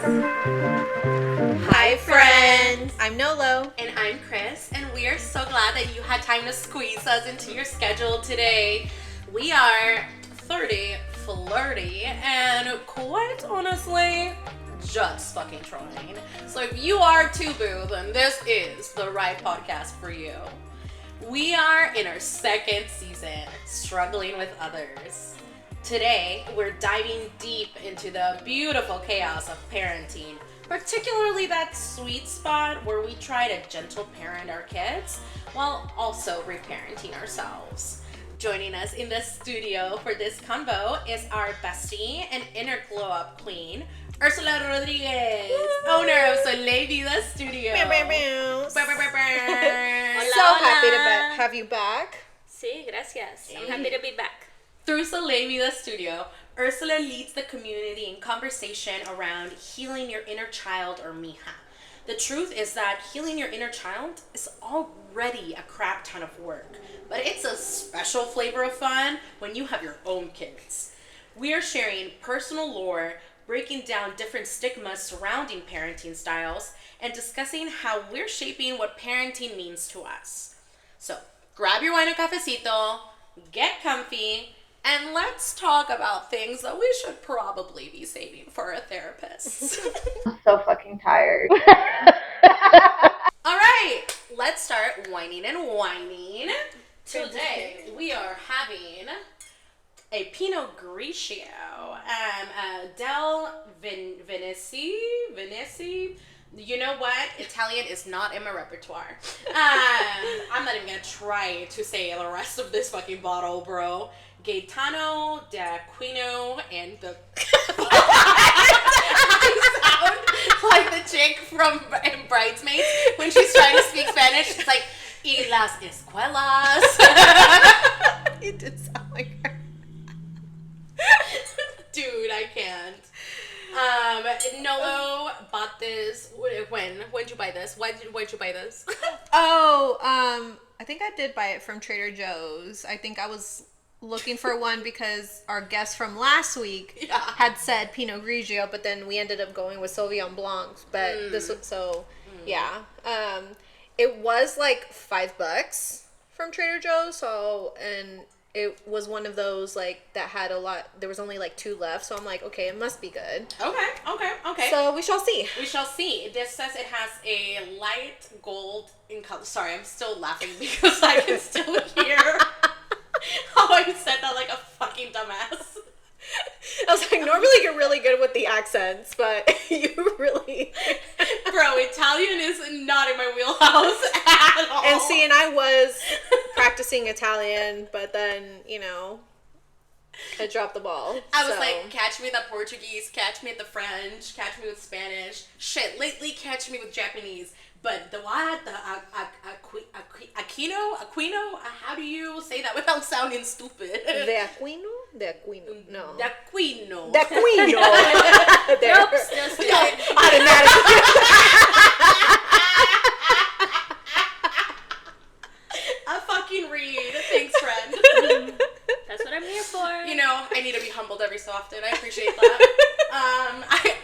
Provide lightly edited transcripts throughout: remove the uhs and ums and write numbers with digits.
Hi, friends! I'm Nolo. And I'm Chris, and we are so glad that you had time to squeeze us into your schedule today. We are 30, flirty, and quite honestly, just fucking trying. So if you are too boo, then this is the right podcast for you. We are in our second season, struggling with others. Today, we're diving deep into the beautiful chaos of parenting, particularly that sweet spot where we try to gentle parent our kids while also reparenting ourselves. Joining us in the studio for this convo is our bestie and inner glow-up queen, Ursula Rodriguez, owner of Soleil Vida Studio. So happy to have you back. Sí, gracias. I'm happy to be back. Through Soleil Vida Studio, Ursula leads the community in conversation around healing your inner child, or mija. The truth is that healing your inner child is already a crap ton of work, but it's a special flavor of fun when you have your own kids. We are sharing personal lore, breaking down different stigmas surrounding parenting styles, and discussing how we're shaping what parenting means to us. So, grab your wine and cafecito, get comfy, and let's talk about things that we should probably be saving for a therapist. I'm so fucking tired. All right, let's start whining and whining. Today, we are having a Pinot Grigio, Del Venezi. You know what? Italian is not in my repertoire. I'm not even gonna try to say the rest of this fucking bottle, bro. Gaetano d'Aquino and the... I sound like the chick from Bridesmaids when she's trying to speak Spanish. It's like, y las escuelas. It did sound like her. Dude, I can't. Nolo bought this. When'd you buy this? Why'd you buy this? I think I did buy it from Trader Joe's. I think I was looking for one because our guest from last week had said Pinot Grigio, but then we ended up going with Sauvignon Blancs. But this was it was like $5 from Trader Joe's. And it was one of those like that had a lot. There was only like 2 left, so I'm like, okay, it must be good. Okay. So we shall see. This says it has a light gold in color. Sorry, I'm still laughing because I can still hear how I said that like a fucking dumbass. I was like, normally you're really good with the accents, but you really... Bro, Italian is not in my wheelhouse at all. And see, and I was practicing Italian, but then, I dropped the ball. I was like, catch me with the Portuguese, catch me with the French, catch me with Spanish. Shit, lately catch me with Japanese. But the what? The Aquino? How do you say that without sounding stupid? The Aquino? The Aquino. No. The Aquino. The Aquino. Nope, just kidding. A fucking read. Thanks, friend. That's what I'm here for. I need to be humbled every so often. I appreciate that.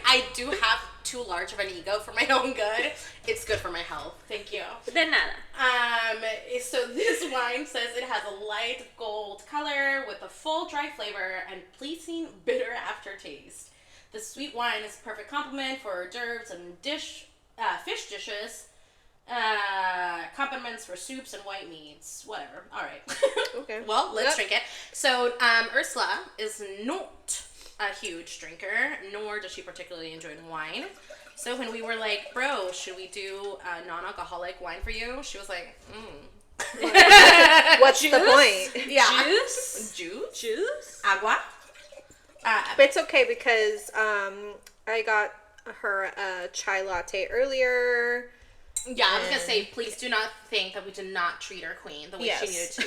I do have too large of an ego for my own good. It's good for my health. Thank you. De nada. So this wine says it has a light gold color with a full dry flavor and pleasing bitter aftertaste. The sweet wine is a perfect complement for hors d'oeuvres and fish dishes. Compliments for soups and white meats. Whatever. All right. Okay. Well, let's drink it. So, Ursula is not a huge drinker, nor does she particularly enjoy wine. So when we were like, bro, should we do a non-alcoholic wine for you? She was like, What's the point? Yeah. Juice? Agua? But it's okay because I got her a chai latte earlier. Yeah, I was gonna say, please do not think that we did not treat our queen the way she needed to.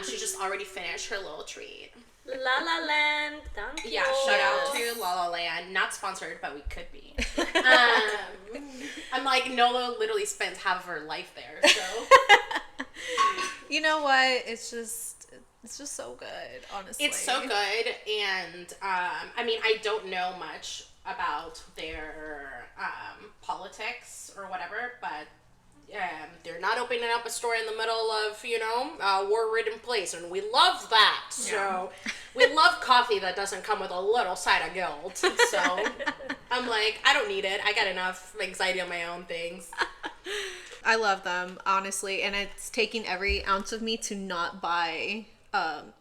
She just already finished her little treat. La La Land. Thank you. Yeah, shout out to La La Land. Not sponsored, but we could be. I'm like, Nolo literally spent half of her life there, so. You know what? It's just It's just so good, honestly. It's so good, and I mean, I don't know much about their politics or whatever, but they're not opening up a store in the middle of, a war-ridden place, and we love that. So we love coffee that doesn't come with a little side of guilt. So I'm like, I don't need it. I got enough anxiety on my own things. I love them, honestly, and it's taking every ounce of me to not buy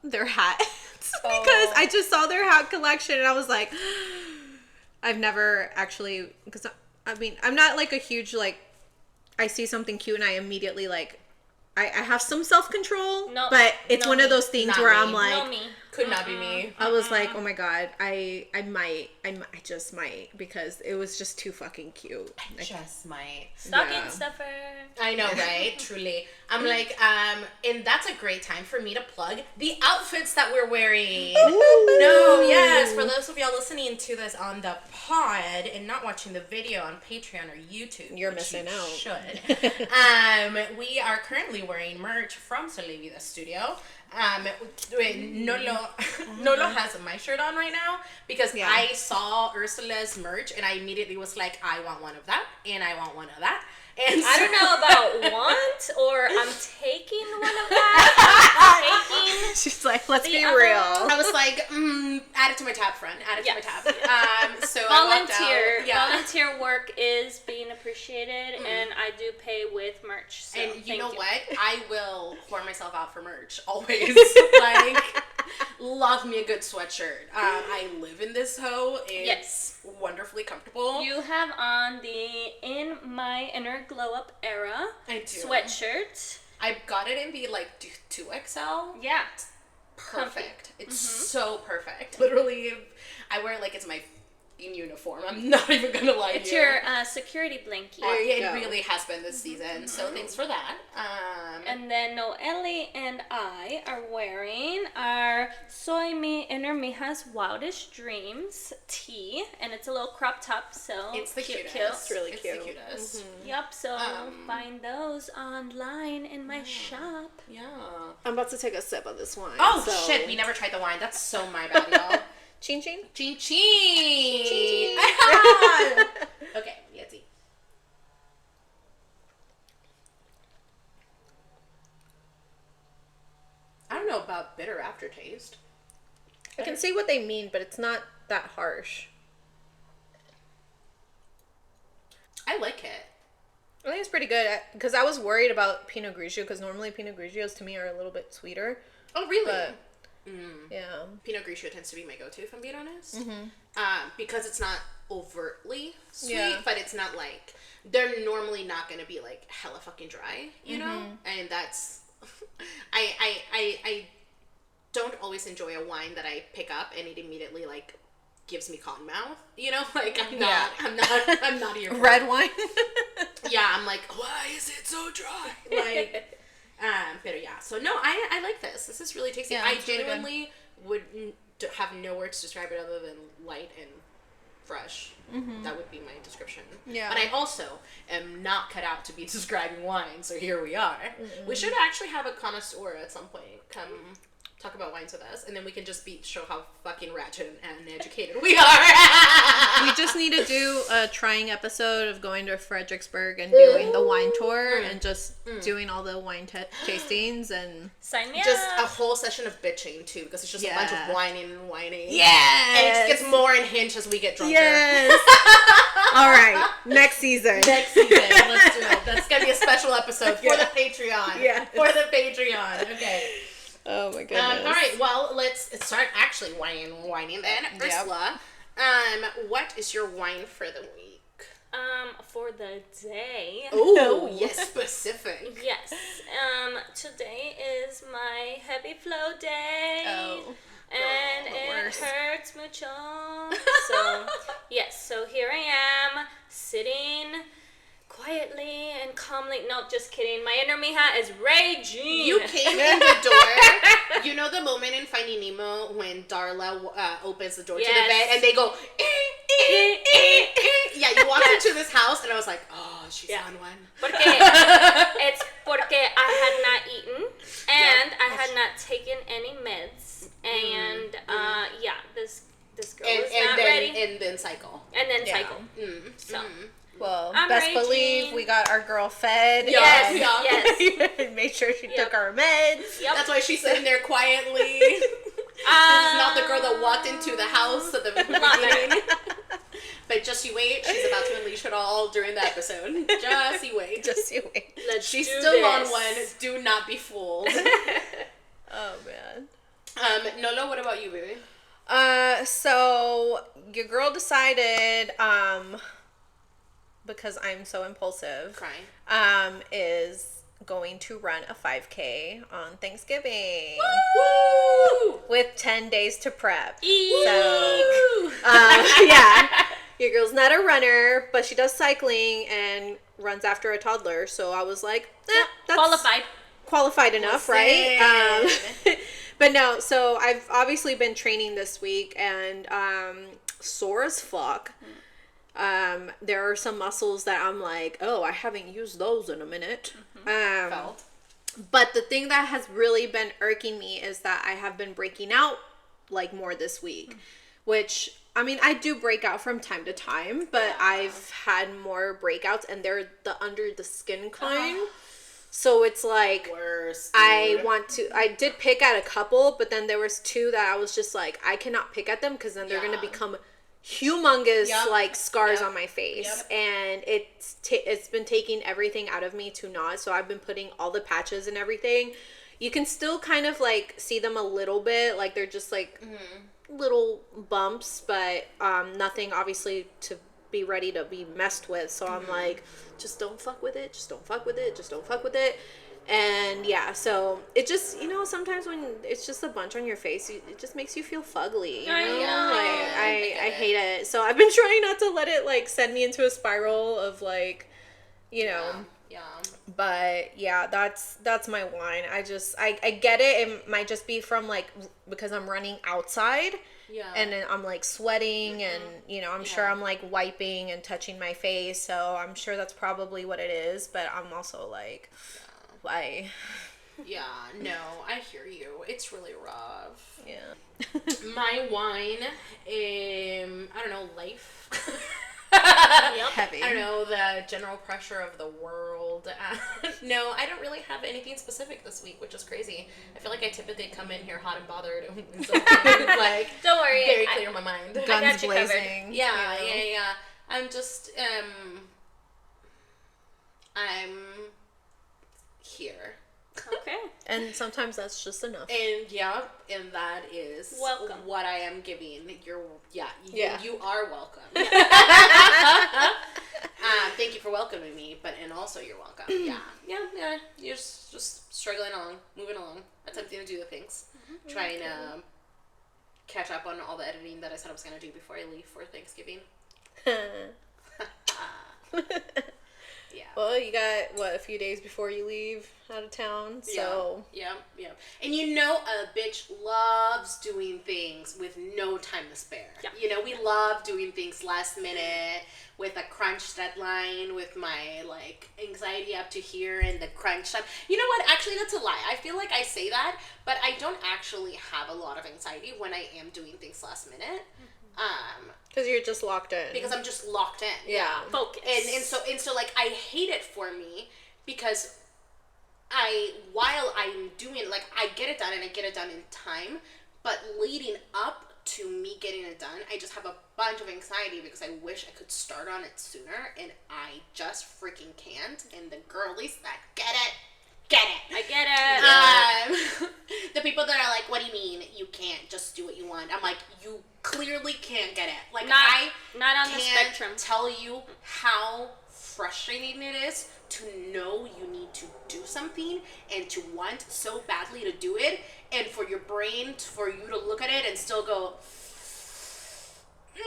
their hats because I just saw their hat collection and I was like, I've never actually, because I mean, I'm not like a huge, like, I see something cute and I immediately like, I have some self-control, but it's one of those things where I'm like, could not be me. I was like, oh my god, I just might, because it was just too fucking cute. Just might. Stocking stuffer. I know, right? Truly. I'm like, and that's a great time for me to plug the outfits that we're wearing. No, yes, for those of y'all listening to this on the pod and not watching the video on Patreon or YouTube, you're missing out. Should. We are currently wearing merch from Soleil Vida Studio. Nolo has my shirt on right now because I saw Ursula's merch and I immediately was like, I want one of that and I want one of that. And I don't know about want or I'm taking one of that. I'm taking. She's like, let's be real. I was like, add it to my tab, friend. Add it to my tab. So volunteer work is being appreciated, and I do pay with merch. So and you know what? I will pour myself out for merch always. Like, love me a good sweatshirt. I live in this hoe. It's wonderfully comfortable. You have on the In My Inner Glow Up Era sweatshirt. I got it in the like 2XL. Yeah. Perfect. It's so perfect. Literally, I wear it like it's my uniform. I'm not even gonna lie to you. It's your security blanket. It really has been this season, so thanks for that. And then Noelle and I are wearing our Soy Mi Inner Mija's Wildest Dreams tee, and it's a little crop top, so it's the cutest. It's really cute. It's the cutest. Yep, so find those online in my shop. Yeah. I'm about to take a sip of this wine. Oh, shit, we never tried the wine. That's so my bad, y'all. Chin chin? Chin chin! Okay, Yeti. I don't know about bitter aftertaste. I can see what they mean, but it's not that harsh. I like it. I think it's pretty good, because I was worried about Pinot Grigio, because normally Pinot Grigios to me are a little bit sweeter. Oh, really? But, yeah. Pinot Grigio tends to be my go-to, if I'm being honest. Because it's not overtly sweet, but it's not like, they're normally not going to be like hella fucking dry, you know? And that's, I don't always enjoy a wine that I pick up and it immediately like gives me cotton mouth, you know? Like I'm not here for red wine. Yeah, I'm like, why is it so dry? Like, but yeah, so no, I like this. This is really tasty. Yeah, I it's really genuinely would have no words to describe it other than light and fresh. That would be my description. Yeah. But I also am not cut out to be describing wine, so here we are. We should actually have a connoisseur at some point come talk about wines with us, and then we can just show how fucking ratchet and uneducated we are. We just need to do a trying episode of going to Fredericksburg and doing the wine tour and just doing all the wine tastings and sign me just up. a whole session of bitching too, because it's just a bunch of whining and whining. Yes. And it gets more unhinged as we get drunker. Yes. All right, next season. Let's do it. That's gonna be a special episode for the Patreon. Yeah. For the Patreon. Okay. Oh my goodness. All right, well, let's start actually whining then. Ursula, what is your wine for the week? For the day. Oh, yes, specific. Yes. Today is my heavy flow day. Oh. And it hurts mucho. So, yes, so here I am, sitting quietly and calmly. No, just kidding. My inner Mija is raging. You came in the door. You know the moment in Finding Nemo when Darla opens the door to the bed and they go, Yeah, you walked into this house and I was like, oh, she's on one. It's porque I had not eaten and I had not taken any meds. And this girl is not ready. And then cycle. And then cycle. So. Well, I'm best raging. believe we got our girl fed. Yes. Made sure she took our meds. That's why she's sitting there quietly. This is not the girl that walked into the house at the beginning. But just you wait, she's about to unleash it all during the episode. Just you wait. Just you wait. She's still on one. Do not be fooled. Oh, man. Nolo, what about you, baby? So your girl decided, because I'm so impulsive, is going to run a 5K on Thanksgiving. Woo! With 10 days to prep. Eek. So, yeah. Your girl's not a runner, but she does cycling and runs after a toddler. So I was like, that's qualified enough, right? But no, so I've obviously been training this week and sore as fuck. There are some muscles that I'm like, oh, I haven't used those in a minute. But the thing that has really been irking me is that I have been breaking out like more this week, which, I mean, I do break out from time to time, but I've had more breakouts and they're the under the skin kind. So it's like, worse, I did pick at a couple, but then there was two that I was just like, I cannot pick at them because then they're going to become humongous like scars on my face. And it's been taking everything out of me to not. So I've been putting all the patches and everything. You can still kind of like see them a little bit, like they're just like little bumps, but nothing obviously to be ready to be messed with. So I'm like, just don't fuck with it, just don't fuck with it, just don't fuck with it. And yeah, so it just, you know, sometimes when it's just a bunch on your face, it just makes you feel fugly, you know? I hate it. So I've been trying not to let it like send me into a spiral of like, you know. But yeah, that's my whine. I get it. It might just be from like, because I'm running outside. And then I'm like sweating and, you know, I'm sure I'm like wiping and touching my face. So I'm sure that's probably what it is. But I'm also like, why? Yeah, no, I hear you. It's really rough. Yeah. My whine, I don't know, life. Heavy. I don't know, the general pressure of the world. No, I don't really have anything specific this week, which is crazy. I feel like I typically come in here hot and bothered. So like, don't worry. Very clear in my mind. Guns blazing. Yeah. I'm just, I'm here. Okay. And sometimes that's just enough. And that is what I am giving. You are welcome. Thank you for welcoming me, and also you're welcome. Yeah. You're just struggling along, moving along, attempting to do the things, trying to catch up on all the editing that I said I was gonna do before I leave for Thanksgiving. Yeah. Well, you got, a few days before you leave out of town, so... Yeah. And you know a bitch loves doing things with no time to spare. Yeah. You know, we love doing things last minute, with a crunch deadline, with my, like, anxiety up to here and the crunch time. You know what? Actually, that's a lie. I feel like I say that, but I don't actually have a lot of anxiety when I am doing things last minute. Because you're just locked in. Because I'm just locked in. Yeah. Focus. And so like I hate it for me because while I'm doing, like, I get it done and I get it done in time, but leading up to me getting it done, I just have a bunch of anxiety because I wish I could start on it sooner and I just freaking can't. And the girlies that get it. I get it. The people that are like, what do you mean you can't just do what you want? I'm like, you clearly can't get it. Like, not on I the can't spectrum. tell you how frustrating it is to know you need to do something and to want so badly to do it, and for your brain, for you to look at it and still go,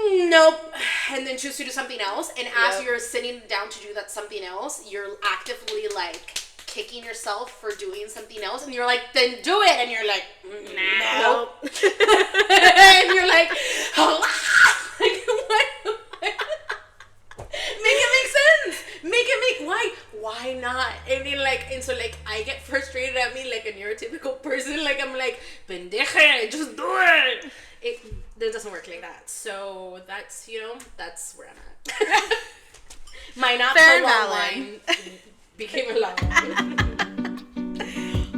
nope, and then choose to do something else. And as you're sitting down to do that something else, you're actively like kicking yourself for doing something else, and you're like, then do it, and you're like, nope. And you're like, oh, like, what? Make it make sense. it doesn't work like that. So that's, that's where I'm at. My not Fair so long valid. line became a long one.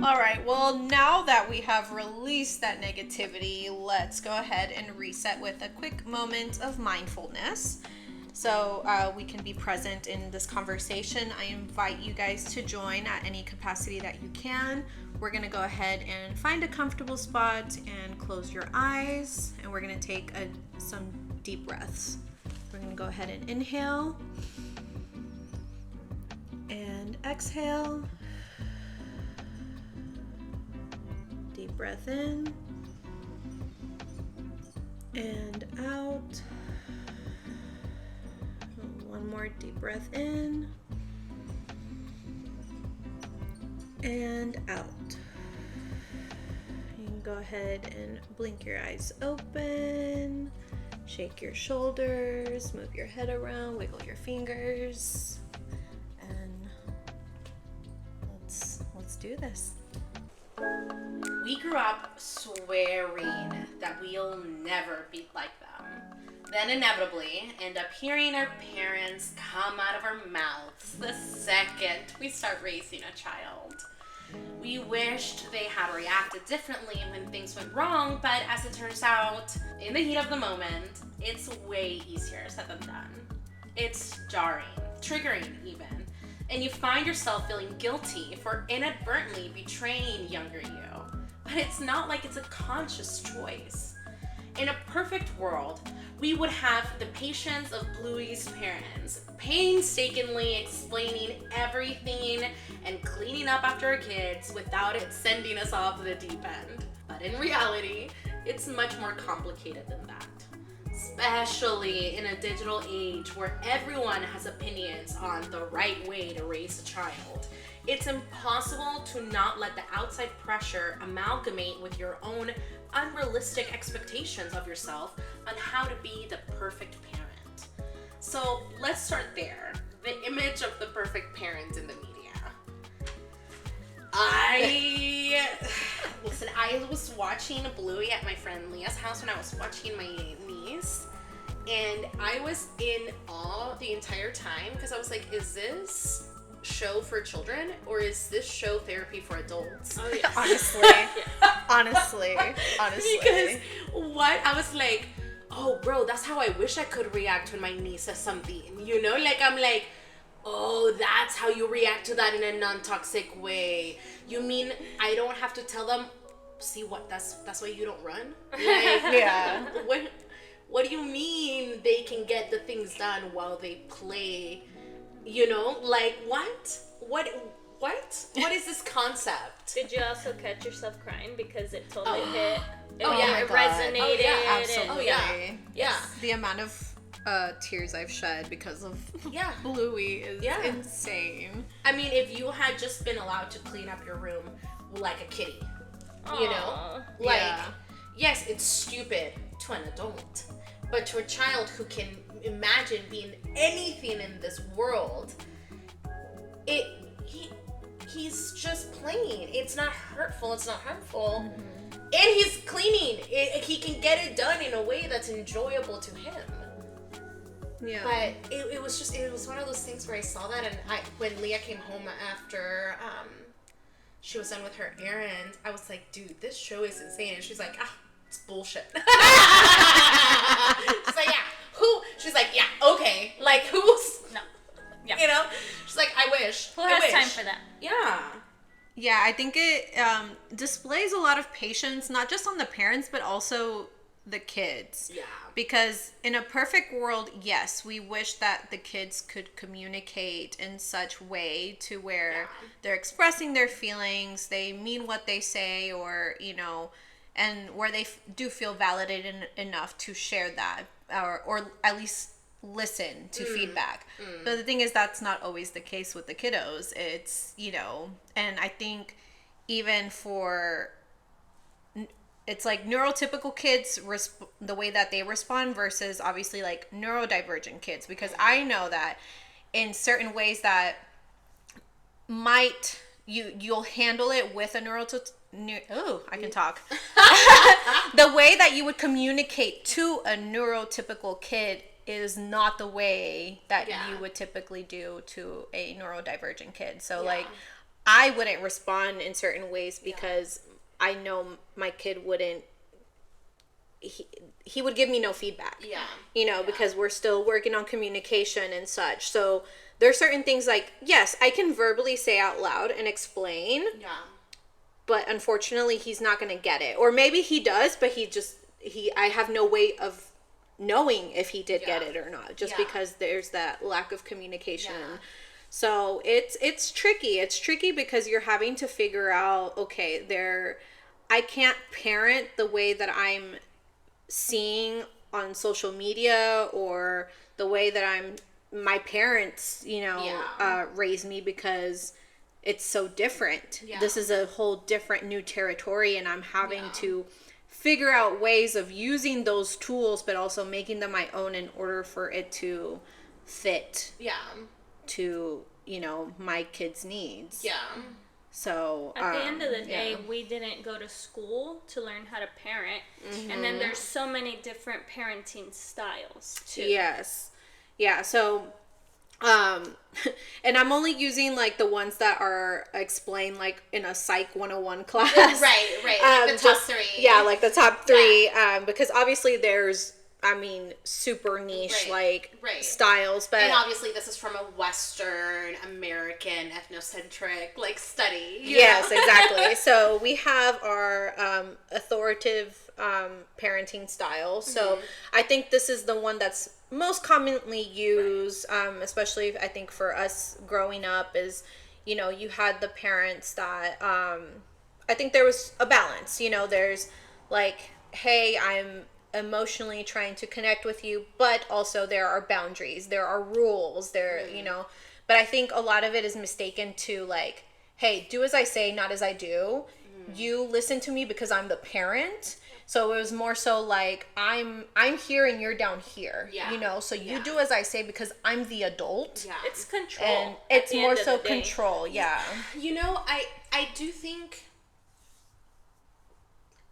All right, well, now that we have released that negativity, let's go ahead and reset with a quick moment of mindfulness. So we can be present in this conversation. I invite you guys to join at any capacity that you can. We're going to go ahead and find a comfortable spot and close your eyes. And we're going to take some deep breaths. We're going to go ahead and inhale and exhale. Deep breath in and out. One more deep breath in and out. You can go ahead and blink your eyes open, shake your shoulders, move your head around, wiggle your fingers, and let's do this. We grew up swearing that we'll never be like them. Then inevitably end up hearing our parents come out of our mouths the second we start raising a child. We wished they had reacted differently when things went wrong, but as it turns out, in the heat of the moment, it's way easier said than done. It's jarring, triggering even, and you find yourself feeling guilty for inadvertently betraying younger you. But it's not like it's a conscious choice. In a perfect world, we would have the patience of Bluey's parents, painstakingly explaining everything and cleaning up after our kids without it sending us off the deep end. But in reality, it's much more complicated than that. Especially in a digital age where everyone has opinions on the right way to raise a child. It's impossible to not let the outside pressure amalgamate with your own unrealistic expectations of yourself on how to be the perfect parent. So let's start there. The image of the perfect parent in the media. I was watching Bluey at my friend Leah's house when I was watching my niece, and I was in awe the entire time because I was like, is this show for children or is this show therapy for adults? Oh yes. Honestly. Because what I was like, oh bro, that's how I wish I could react when my niece says something, like I'm like, oh, that's how you react to that in a non-toxic way. You mean I don't have to tell them, see what, that's why you don't run? Like, Yeah. What do you mean they can get the things done while they play? Like what? What is this concept? Did you also catch yourself crying because it totally Oh. hit? Oh, yeah. It God. resonated. Oh, yeah, Absolutely. And, Yeah. The amount of tears I've shed because of Yeah. Bluey is Yeah. insane. I mean, if you had just been allowed to clean up your room like a kitty, Aw. like, Yeah. yes, it's stupid to an adult, but to a child who can imagine being anything in this world, he's just playing. It's not hurtful. It's not harmful. Mm-hmm. And he's cleaning. He can get it done in a way that's enjoyable to him. Yeah. But it was one of those things where I saw that, and when Leah came home after she was done with her errand, I was like, dude, this show is insane. And she's like, it's bullshit. She's like, she's like, yeah, okay. Like, who's, No. Yeah. She's like, I wish. Who has time for that? Yeah. Yeah, I think it displays a lot of patience, not just on the parents, but also the kids. Yeah. Because in a perfect world, yes, we wish that the kids could communicate in such way to where they're expressing their feelings, they mean what they say, or, and where they do feel validated enough to share that, or at least listen to feedback. But the thing is, that's not always the case with the kiddos. It's, and I think even for, it's like neurotypical kids, the way that they respond versus obviously like neurodivergent kids, because I know that in certain ways that you'll handle it with a I can talk. The way that you would communicate to a neurotypical kid is not the way that you would typically do to a neurodivergent kid. So like, I wouldn't respond in certain ways because I know my kid wouldn't. He would give me no feedback. Yeah. You know, because we're still working on communication and such. So there are certain things like, yes, I can verbally say out loud and explain. Yeah. But unfortunately, he's not going to get it. Or maybe he does, but I have no way of knowing if he did get it or not. Just because there's that lack of communication. Yeah. So it's tricky. It's tricky because you're having to figure out, okay, I can't parent the way that I'm seeing on social media or the way that my parents, you know, raised me, because it's so different. Yeah. This is a whole different new territory, and I'm having to figure out ways of using those tools, but also making them my own in order for it to fit to, you know, my kids' needs. Yeah. So at the end of the day, we didn't go to school to learn how to parent. Mm-hmm. And then there's so many different parenting styles too. Yes. Yeah. So, and I'm only using like the ones that are explained like in a Psych 101 class. Right. Like the top three. Yeah, like the top three. Because obviously there's, super niche styles, but and obviously this is from a Western American ethnocentric like study. Yes, exactly. So we have our authoritative parenting style. So I think this is the one that's most commonly used, especially I think for us growing up, is, you know, you had the parents that I think there was a balance. You know, there's like, hey, I'm emotionally trying to connect with you, but also there are boundaries, there are rules there, you know. But I think a lot of it is mistaken to like, hey, do as I say, not as I do. You listen to me because I'm the parent. So it was more so like, I'm here and you're down here, you know, so you do as I say because I'm the adult. It's control, and it's more so control. You know, I do think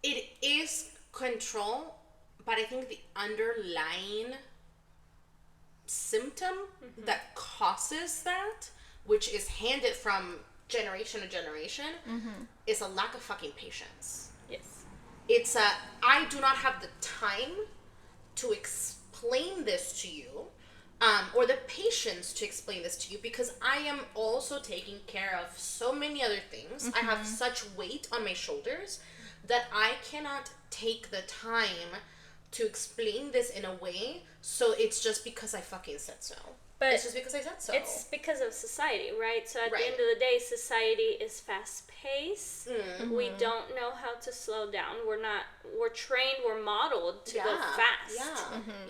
it is control, but I think the underlying symptom that causes that, which is handed from generation to generation, is a lack of fucking patience. Yes. It's I do not have the time to explain this to you, or the patience to explain this to you, because I am also taking care of so many other things. I have such weight on my shoulders that I cannot take the time to explain this in a way, so it's just because I fucking said so. But it's just because I said so. It's because of society, right? So at the end of the day, society is fast-paced. We don't know how to slow down. We're trained, we're modeled to go fast.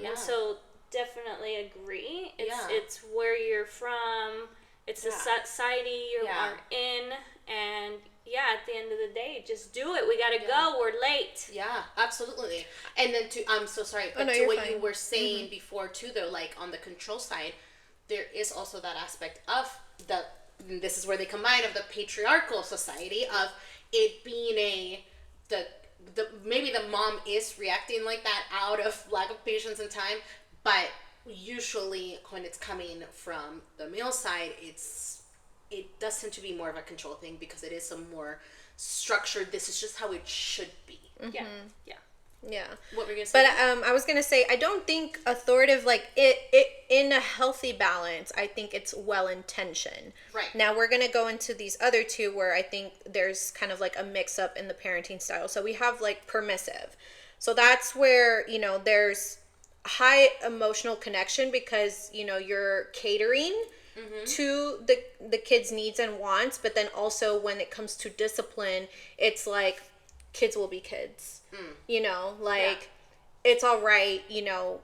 And so definitely agree. It's where you're from, it's the society you are in, and at the end of the day, just do it. We gotta go. We're late. Yeah, absolutely. And then I'm so sorry, but to what you were saying before too, though, like on the control side, there is also that aspect of this is where they combine, of the patriarchal society, of it being maybe the mom is reacting like that out of lack of patience and time, but usually when it's coming from the male side, it does tend to be more of a control thing, because it is a more structured, this is just how it should be. Yeah. What were you gonna say? But I was gonna say, I don't think authoritative, like it in a healthy balance, I think it's well intentioned. Right. Now we're gonna go into these other two where I think there's kind of like a mix up in the parenting style. So we have like permissive. So that's where, you know, there's high emotional connection, because, you know, you're catering to the kids' needs and wants, but then also when it comes to discipline, it's like kids will be kids. You know, like it's all right, you know,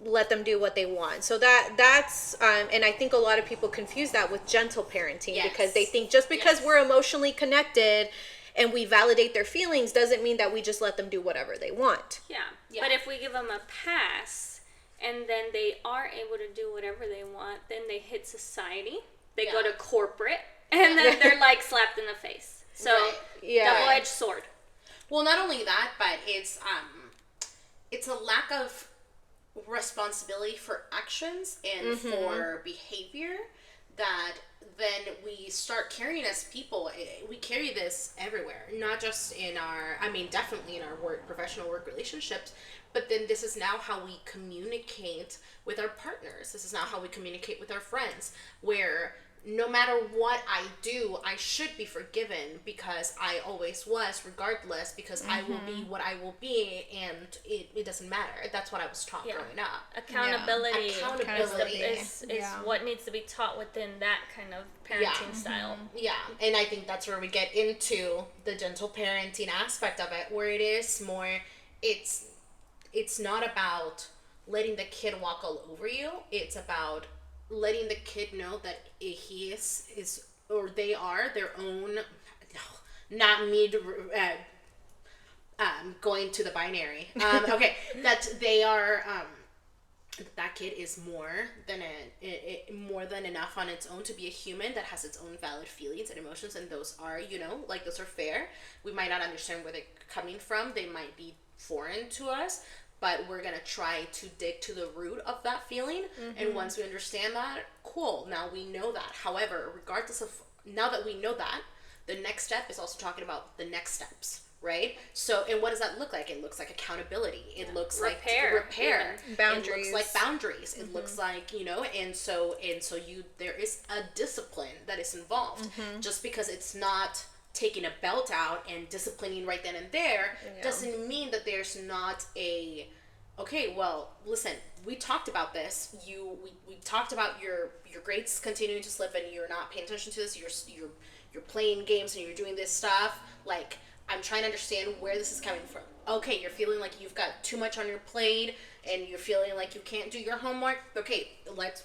let them do what they want. So that's and I think a lot of people confuse that with gentle parenting, because they think just because we're emotionally connected and we validate their feelings doesn't mean that we just let them do whatever they want. But if we give them a pass and then they are able to do whatever they want, then they hit society, they go to corporate, and then they're like slapped in the face. So, double-edged sword. Well, not only that, but it's a lack of responsibility for actions and for behavior that then we start carrying as people. We carry this everywhere, not just in our, definitely in our professional work relationships, but then this is now how we communicate with our partners. This is now how we communicate with our friends, where no matter what I do, I should be forgiven because I always was, regardless, because I will be what I will be, and it doesn't matter. That's what I was taught growing up. Accountability is Yeah. what needs to be taught within that kind of parenting style. Yeah, and I think that's where we get into the gentle parenting aspect of it, where it is more, it's not about letting the kid walk all over you. It's about letting the kid know that he is or they are their own, not me going to the binary. Okay, that they are, that kid is more than enough on its own to be a human that has its own valid feelings and emotions, and those are, those are fair. We might not understand where they're coming from. They might be foreign to us, but we're going to try to dig to the root of that feeling. And once we understand that, cool, now we know that. However, regardless of, now that we know that, the next step is also talking about the next steps, right? So, and what does that look like? It looks like accountability. It looks like repair. Boundaries. It looks like boundaries. It looks like, and so there is a discipline that is involved. Just because it's not taking a belt out and disciplining right then and there doesn't mean that there's not a, okay, well, listen, we talked about this. We talked about your grades continuing to slip and you're not paying attention to this. You're playing games and you're doing this stuff. Like, I'm trying to understand where this is coming from. Okay, you're feeling like you've got too much on your plate and you're feeling like you can't do your homework. Okay,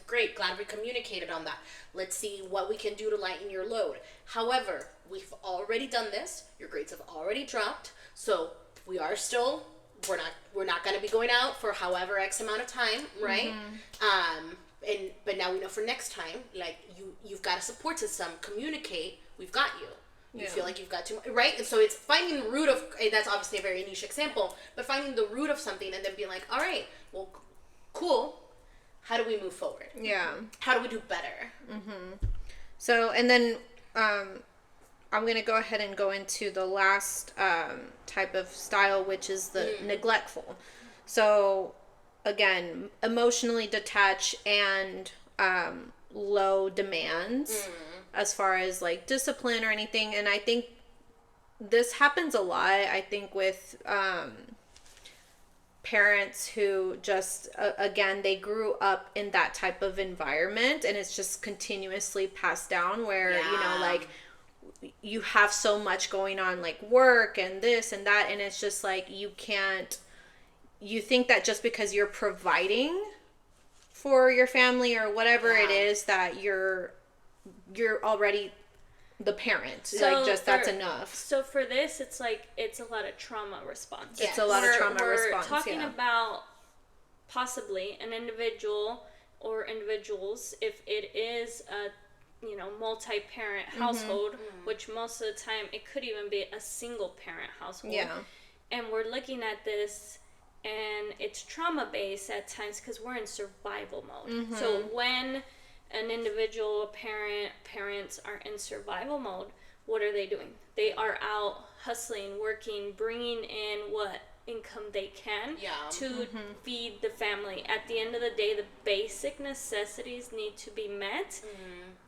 great. Glad we communicated on that. Let's see what we can do to lighten your load. However, we've already done this. Your grades have already dropped. So we are still, we're not going to be going out for however X amount of time, right? But now we know for next time, like, you've got a support system. Communicate. We've got you. You feel like you've got too much, right? And so it's finding the root of, and that's obviously a very niche example, but finding the root of something and then being like, all right, well, cool. How do we move forward? Yeah. How do we do better? So, and then I'm going to go ahead and go into the last type of style, which is the neglectful. So, again, emotionally detached and low demands as far as like discipline or anything. And I think this happens a lot, I think, with parents who just, again, they grew up in that type of environment and it's just continuously passed down where, like, you have so much going on, like work and this and that, and it's just like you think that just because you're providing for your family or whatever it is that you're already the parent. So like, just that's enough. So for this, it's like, it's a lot of trauma response. It's a lot of trauma response. We're talking about possibly an individual or individuals, if it is a multi-parent household, which most of the time it could even be a single parent household. Yeah. And we're looking at this and it's trauma based at times because we're in survival mode. So when an individual parents are in survival mode, what are they doing? They are out hustling, working, bringing in what income they can to feed the family. At the end of the day, the basic necessities need to be met.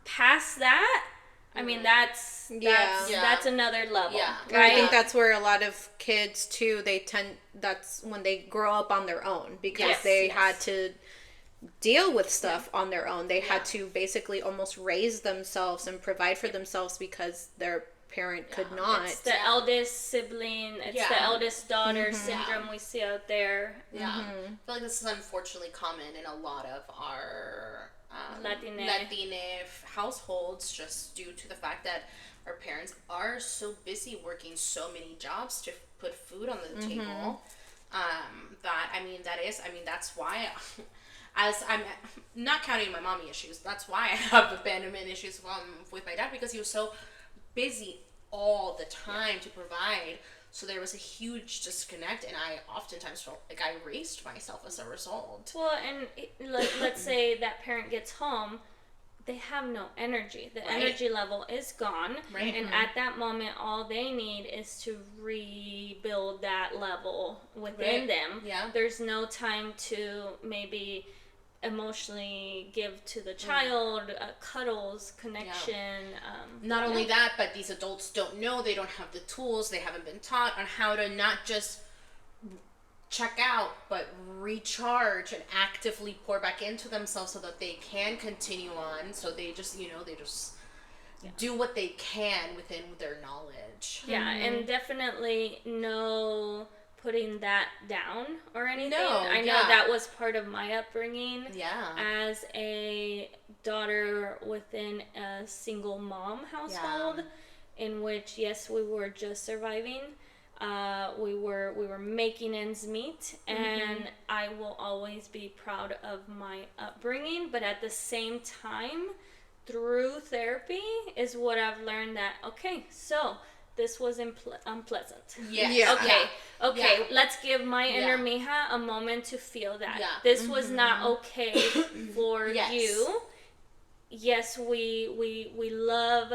Past that, I mean, that's another level. Yeah. Right? I think that's where a lot of kids too, that's when they grow up on their own because they had to deal with stuff on their own. They had to basically almost raise themselves and provide for themselves because their parent could not. It's the eldest sibling, it's the eldest daughter syndrome we see out there. I feel like this is unfortunately common in a lot of our Latina households, just due to the fact that our parents are so busy working so many jobs to put food on the table. That's why as I'm not counting my mommy issues, that's why I have abandonment issues with my dad, because he was so busy all the time to provide. So there was a huge disconnect, and I oftentimes felt like I erased myself as a result. Well, and let's say that parent gets home, they have no energy. The energy level is gone. Right. And at that moment, all they need is to rebuild that level within them. Yeah. There's no time to maybe emotionally give to the child, cuddles, connection. Not only that, but these adults don't know, they don't have the tools, they haven't been taught on how to not just check out, but recharge and actively pour back into themselves so that they can continue on. So they just, do what they can within their knowledge. Yeah, and definitely no putting that down or anything. No, I know that was part of my upbringing. Yeah. As a daughter within a single mom household, in which, yes, we were just surviving. We were making ends meet, and I will always be proud of my upbringing. But at the same time, through therapy is what I've learned that, okay, so this was unpleasant. Yes. Yeah. Okay, Yeah. let's give my inner Mija a moment to feel that. Yeah. This was not okay for Yes. you. Yes, we love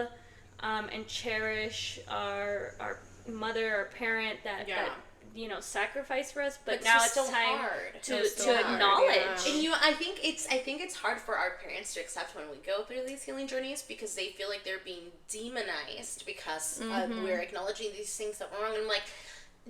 and cherish our mother or parent that sacrificed for us, but It's now just it's so time hard. to It's so hard, acknowledge. And I think it's hard for our parents to accept when we go through these healing journeys, because they feel like they're being demonized because we're acknowledging these things that were wrong. And like,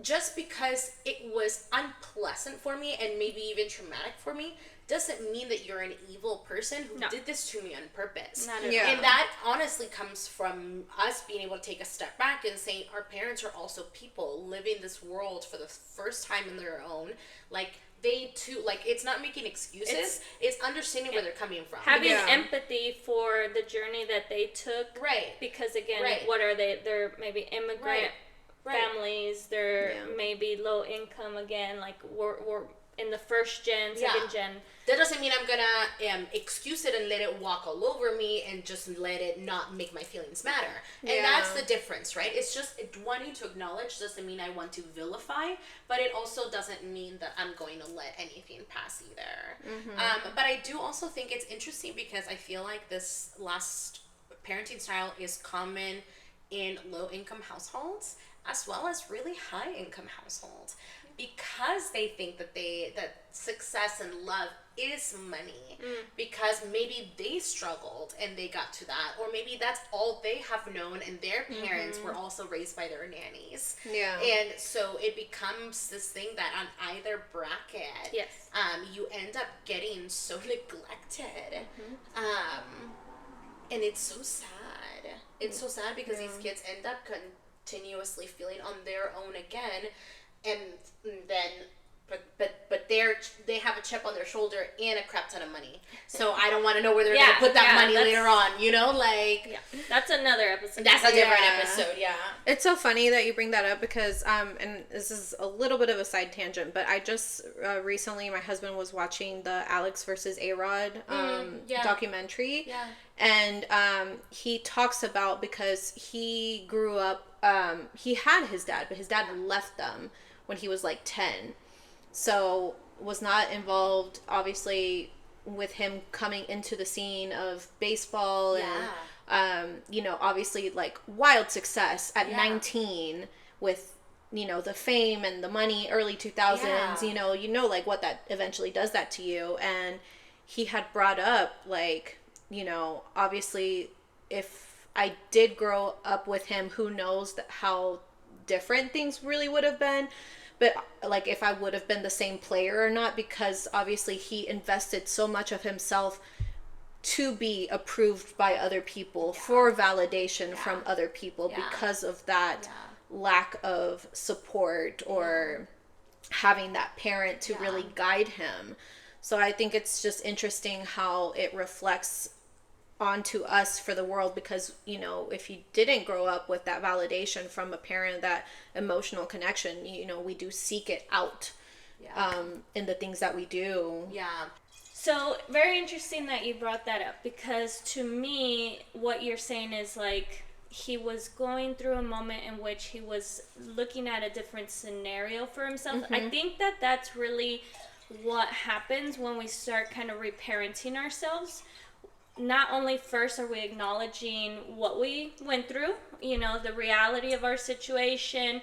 just because it was unpleasant for me and maybe even traumatic for me doesn't mean that you're an evil person who did this to me on purpose. Not at all. And that honestly comes from us being able to take a step back and say our parents are also people living this world for the first time in their own. Like, they too, like, it's not making excuses, it's understanding where they're coming from. Having empathy for the journey that they took. Right. Because again, Right. what are they? They're maybe immigrant Right. families. They're maybe low income again. Like we're in the first gen, second gen. That doesn't mean I'm gonna excuse it and let it walk all over me and just let it not make my feelings matter. And that's the difference, right? It's just wanting to acknowledge doesn't mean I want to vilify, but it also doesn't mean that I'm going to let anything pass either. But I do also think it's interesting because I feel like this last parenting style is common in low-income households as well as really high-income households, because they think that success and love is money, because maybe they struggled and they got to that, or maybe that's all they have known and their parents were also raised by their nannies. And so it becomes this thing that on either bracket, you end up getting so neglected. And it's so sad. It's so sad because these kids end up continuously feeling on their own again, and then but they have a chip on their shoulder and a crap ton of money. So I don't want to know where they're going to put that money later on, That's another episode. That's a different episode, It's so funny that you bring that up because, and this is a little bit of a side tangent, but I just recently, my husband was watching the Alex versus A-Rod documentary. And he talks about, because he grew up, he had his dad, but his dad left them when he was like 10. So was not involved, obviously, with him coming into the scene of baseball and, obviously, like, wild success at 19 with, the fame and the money, early 2000s, like, what that eventually does that to you. And he had brought up, like, obviously, if I did grow up with him, who knows how different things really would have been. But, like, if I would have been the same player or not, because obviously he invested so much of himself to be approved by other people, for validation from other people, because of that lack of support or having that parent to really guide him. So I think it's just interesting how it reflects onto us for the world, because if you didn't grow up with that validation from a parent, that emotional connection, we do seek it out in the things that we do. So very interesting that you brought that up, because to me what you're saying is like, he was going through a moment in which he was looking at a different scenario for himself. I think that that's really what happens when we start kind of reparenting ourselves. Not only first are we acknowledging what we went through, you know, the reality of our situation.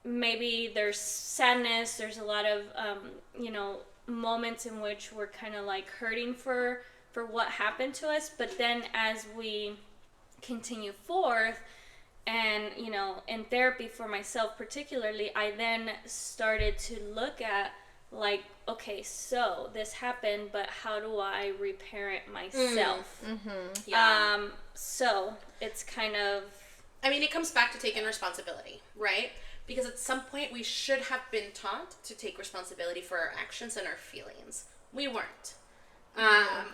Maybe there's sadness, there's a lot of, you know, moments in which we're kind of like hurting for what happened to us. But then as we continue forth, and, you know, in therapy for myself particularly, I then started to look at, like, okay, so this happened, but how do I reparent myself? Yeah. So it's kind of... I mean, it comes back to taking responsibility, right? Because at some point we should have been taught to take responsibility for our actions and our feelings. We weren't.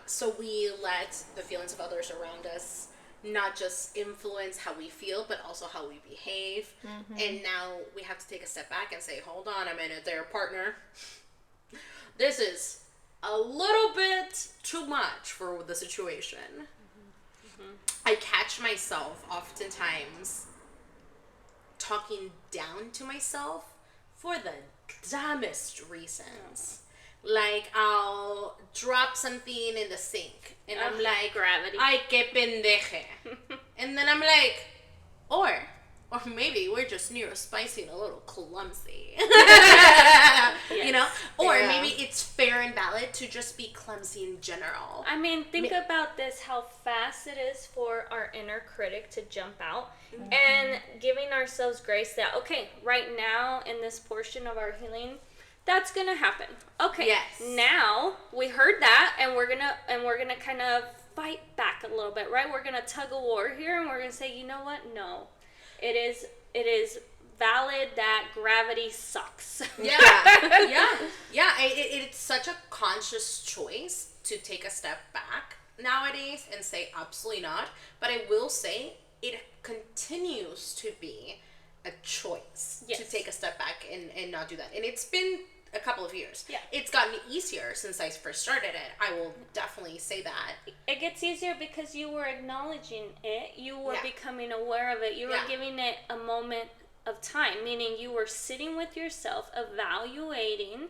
So we let the feelings of others around us not just influence how we feel, but also how we behave. And now we have to take a step back and say, hold on a minute there, partner. This is a little bit too much for the situation. I catch myself oftentimes talking down to myself for the dumbest reasons. Like, I'll drop something in the sink, and I'm like, gravity. Ay, que pendeje. And then I'm like, or maybe we're just neurospicy and a little clumsy. You know? Or maybe it's fair and valid to just be clumsy in general. I mean, think about this, how fast it is for our inner critic to jump out, and giving ourselves grace that, okay, right now in this portion of our healing, that's gonna happen. Okay. Yes. Now we heard that, and we're gonna kind of fight back a little bit, right? We're gonna tug a war here, and we're gonna say, you know what? No, it is valid that gravity sucks. Yeah. It's such a conscious choice to take a step back nowadays and say absolutely not. But I will say it continues to be a choice to take a step back and not do that. And it's been a couple of years. Yeah. It's gotten easier since I first started it. I will definitely say that. It gets easier because you were acknowledging it. You were becoming aware of it. You were giving it a moment of time, meaning you were sitting with yourself, evaluating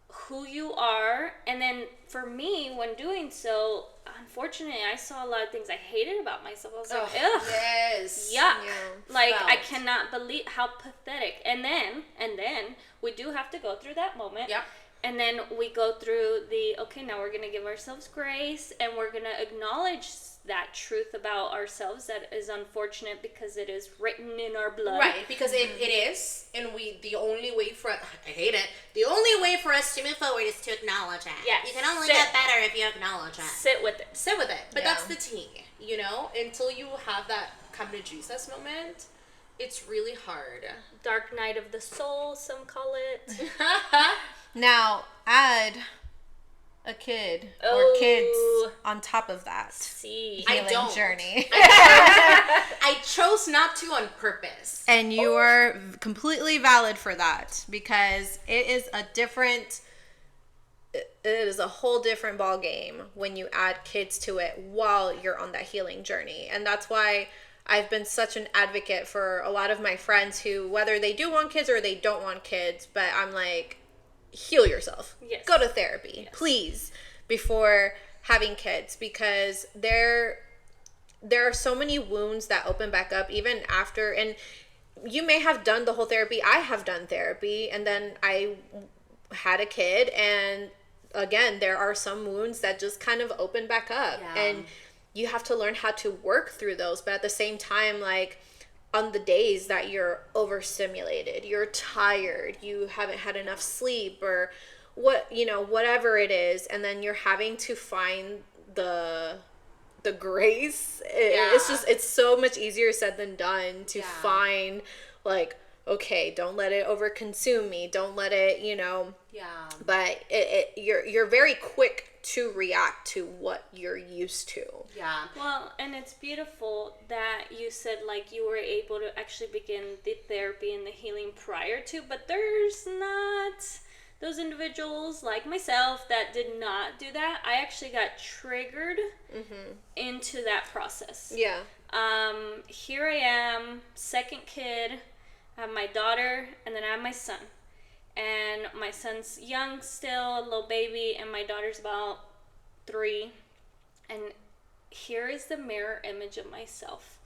who you are. And then for me, when doing so, unfortunately, I saw a lot of things I hated about myself. I was like, ugh, yes, yuck. Yeah. Like, I cannot believe how pathetic. And then we do have to go through that moment. Yep. And then we go through okay, now we're going to give ourselves grace, and we're going to acknowledge that truth about ourselves that is unfortunate because it is written in our blood. Right, because it is, and the only way for the only way for us to move forward is to acknowledge it. Yes. You can only get better if you acknowledge it. Sit with it. But that's the key, you know? Until you have that come to Jesus moment, it's really hard. Dark night of the soul, some call it. Now, add a kid or kids on top of that See. healing journey. I chose not to on purpose. And you are completely valid for that, because it is a whole different ball game when you add kids to it while you're on that healing journey. And that's why I've been such an advocate for a lot of my friends who, whether they do want kids or they don't want kids, but I'm like, heal yourself. Yes. Go to therapy, please, before having kids, because there are so many wounds that open back up even after. And you may have done the whole therapy. I have done therapy, and then I had a kid, and again, there are some wounds that just kind of open back up, and you have to learn how to work through those. But at the same time, like, on the days that you're overstimulated, you're tired, you haven't had enough sleep, or whatever it is, and then you're having to find the grace. It's so much easier said than done to find, like, okay, don't let it overconsume me, don't let it, but you're very quick to react to what you're used to. Yeah. Well, and it's beautiful that you said, like, you were able to actually begin the therapy and the healing prior to, but there's not those individuals like myself that did not do that. I actually got triggered into that process. Yeah. Here I am, second kid. I have my daughter, and then I have my son. And my son's young still, a little baby, and my daughter's about 3. And here is the mirror image of myself.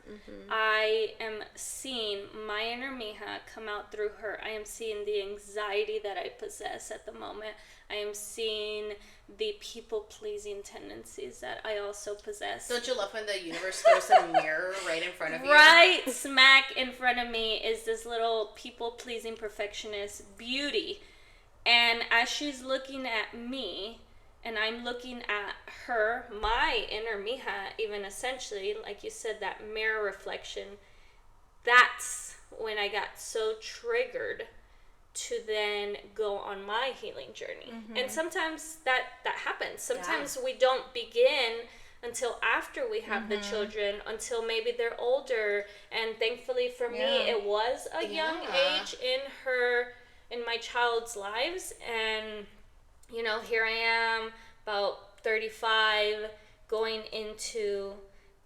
I am seeing my inner Mija come out through her. I am seeing the anxiety that I possess at the moment. I am seeing the people-pleasing tendencies that I also possess. Don't you love when the universe throws a mirror right in front of you? Right smack in front of me is this little people-pleasing perfectionist beauty. And as she's looking at me, and I'm looking at her, my inner Mija, even essentially, like you said, that mirror reflection, that's when I got so triggered to then go on my healing journey. And sometimes that happens. Sometimes we don't begin until after we have the children, until maybe they're older. And thankfully for me, it was a young age in my child's lives. And you know, here I am, about 35, going into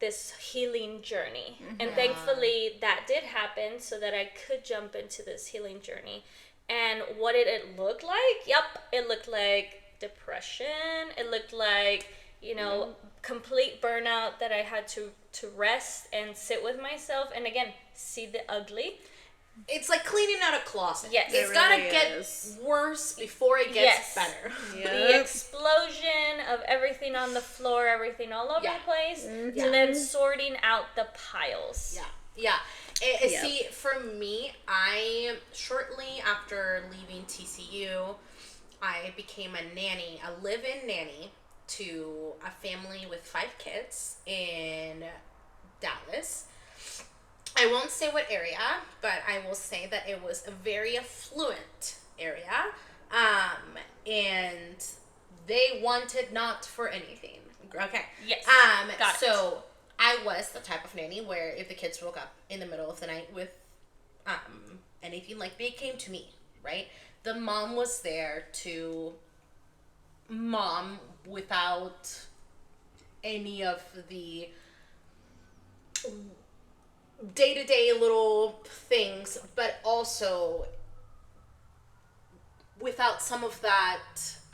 this healing journey. And thankfully that did happen so that I could jump into this healing journey. And what did it look like? Yep, it looked like depression. It looked like, you know, complete burnout that I had to rest and sit with myself. And again, see the ugly. It's like cleaning out a closet. Yes. It's gotta get worse before it gets better. The explosion of everything on the floor, everything all over the place, to then sorting out the piles. See, for me, I, shortly after leaving TCU, I became a nanny, a live-in nanny to a family with 5 kids in Dallas. I won't say what area, but I will say that it was a very affluent area, and they wanted not for anything. Okay. Yes. Got it. So I was the type of nanny where if the kids woke up in the middle of the night with anything, like, they came to me, right? The mom was there to mom without any of the day-to-day little things, but also without some of that.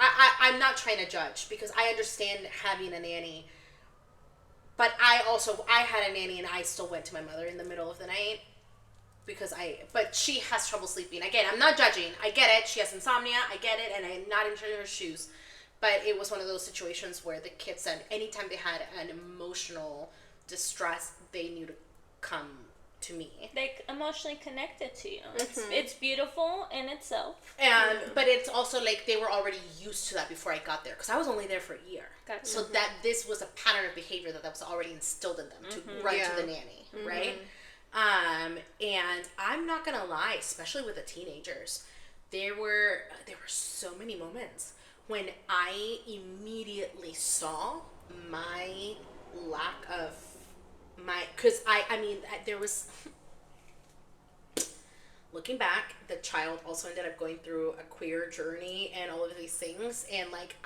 I'm not trying to judge, because I understand having a nanny, but I had a nanny and I still went to my mother in the middle of the night but she has trouble sleeping. Again, I'm not judging. I get it. She has insomnia. I get it, and I'm not in her shoes. But it was one of those situations where the kids said anytime they had an emotional distress, they knew to come to me. They emotionally connected to you. It's beautiful in itself. And but it's also like they were already used to that before I got there, because I was only there for a year. Gotcha. So that this was a pattern of behavior that was already instilled in them to run to the nanny, right? And I'm not gonna lie, especially with the teenagers, there were so many moments when I immediately saw my lack of because I mean, there was, looking back, the child also ended up going through a queer journey and all of these things, and like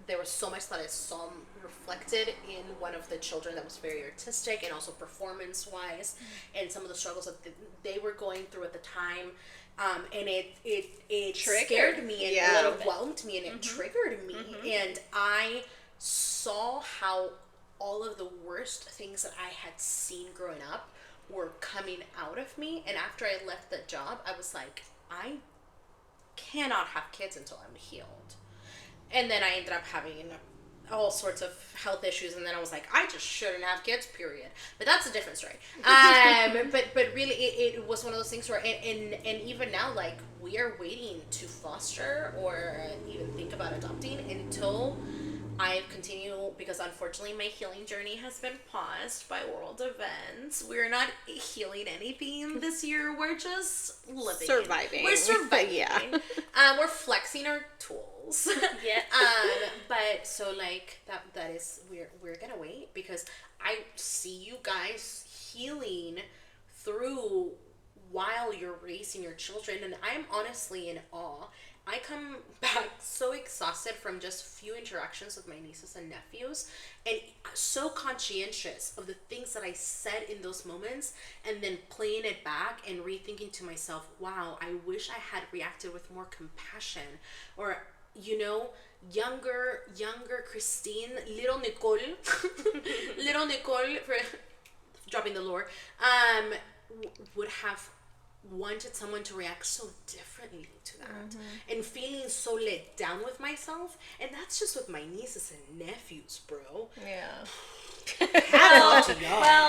there was so much that I saw reflected in one of the children that was very artistic and also performance-wise, and some of the struggles that they were going through at the time, and it scared me and it overwhelmed me and it triggered me, and I saw how all of the worst things that I had seen growing up were coming out of me. And after I left the job, I was like, I cannot have kids until I'm healed. And then I ended up having all sorts of health issues, and then I was like, I just shouldn't have kids, period. But that's a different story. But really, it was one of those things where, and even now, like, we are waiting to foster or even think about adopting until I continue, because unfortunately my healing journey has been paused by world events. We're not healing anything this year. We're just living. Surviving. We're surviving. We're flexing our tools. Yeah. But so like that is, we're gonna wait, because I see you guys healing through while you're raising your children, and I'm honestly in awe I come back so exhausted from just few interactions with my nieces and nephews, and so conscientious of the things that I said in those moments, and then playing it back and rethinking to myself, wow, I wish I had reacted with more compassion, or younger Christine, little Nicole, for dropping the lore, would have wanted someone to react so differently to that, and feeling so let down with myself. And that's just with my nieces and nephews, bro. Yeah. Well,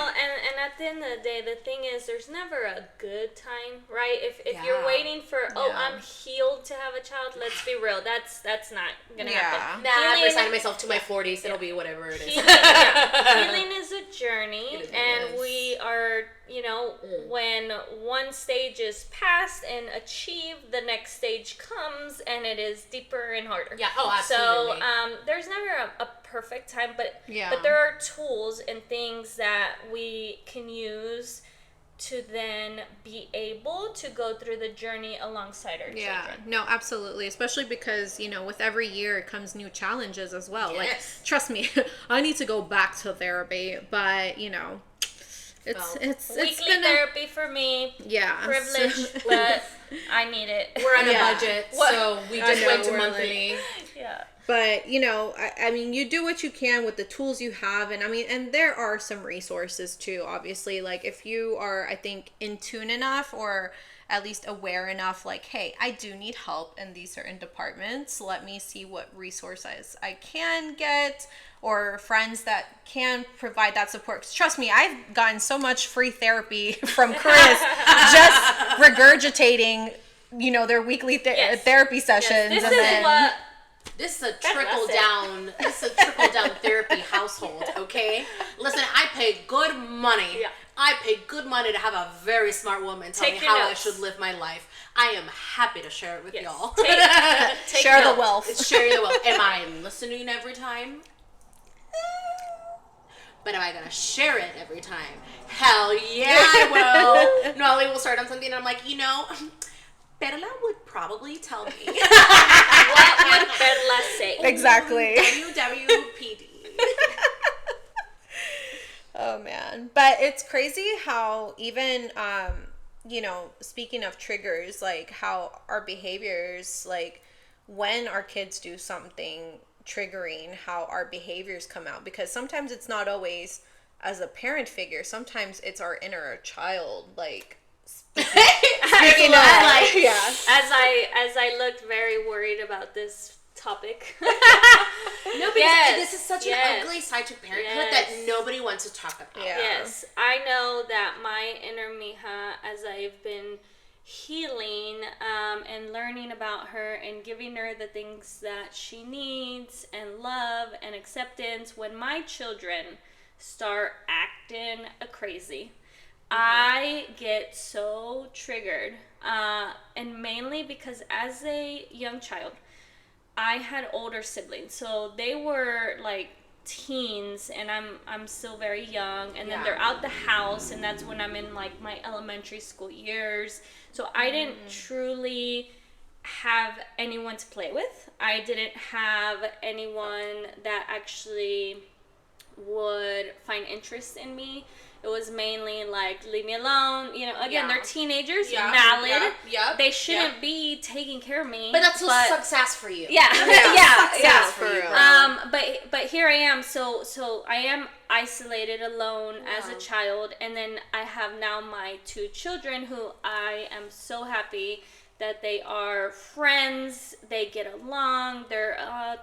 and at the end of the day, the thing is, there's never a good time, right? If you're waiting for, I'm healed to have a child, let's be real, that's not gonna happen. Nah, I resigned myself to my 40s. It'll be whatever it is. Healing is a journey, and we are, when one stage is passed and achieved, the next stage comes, and it is deeper and harder. Yeah. Oh, absolutely. So there's never a perfect time, but there are tools and things that we can use to then be able to go through the journey alongside our children. No, absolutely. Especially because, with every year comes new challenges as well. Yes. Like, trust me, I need to go back to therapy, but, it's weekly therapy for me. Yeah. Privilege, but I need it. We're on a budget, so we just went to monthly. Yeah. But, I mean, you do what you can with the tools you have. And and there are some resources too, obviously. Like, if you are, I think, in tune enough, or at least aware enough, like, hey, I do need help in these certain departments. Let me see what resources I can get, or friends that can provide that support. 'Cause trust me, I've gotten so much free therapy from Chris, just regurgitating, their weekly therapy sessions. Yes. This is a trickle down. This is a trickle down therapy household. Okay, listen, I pay good money. Yeah. I pay good money to have a very smart woman tell me how I should live my life. I am happy to share it with y'all. Share the wealth. Share the wealth. Am I listening every time? But am I gonna share it every time? Hell yeah, I will. Nolly will start on something, and I'm like, Perla would probably tell me. What would Perla say? Exactly. WWPD. Oh, man. But it's crazy how even, speaking of triggers, like how our behaviors, like when our kids do something triggering, how our behaviors come out. Because sometimes it's not always as a parent figure. Sometimes it's our inner child, like, As I looked very worried about this topic. No, because this is such an ugly side to parenthood that nobody wants to talk about. Yeah. Yes, I know that my inner Mija, as I've been healing and learning about her and giving her the things that she needs and love and acceptance, when my children start acting crazy, I get so triggered, and mainly because as a young child, I had older siblings, so they were like teens, and I'm still very young, and then they're out the house, and that's when I'm in like my elementary school years, so I didn't truly have anyone to play with. I didn't have anyone that actually would find interest in me. It was mainly like, leave me alone. Again, they're teenagers, valid. They shouldn't be taking care of me. But that's success for you. Yeah. Success for you. But here I am. So I am isolated, alone as a child, and then I have now my 2 children who I am so happy that they are friends. They get along. They're a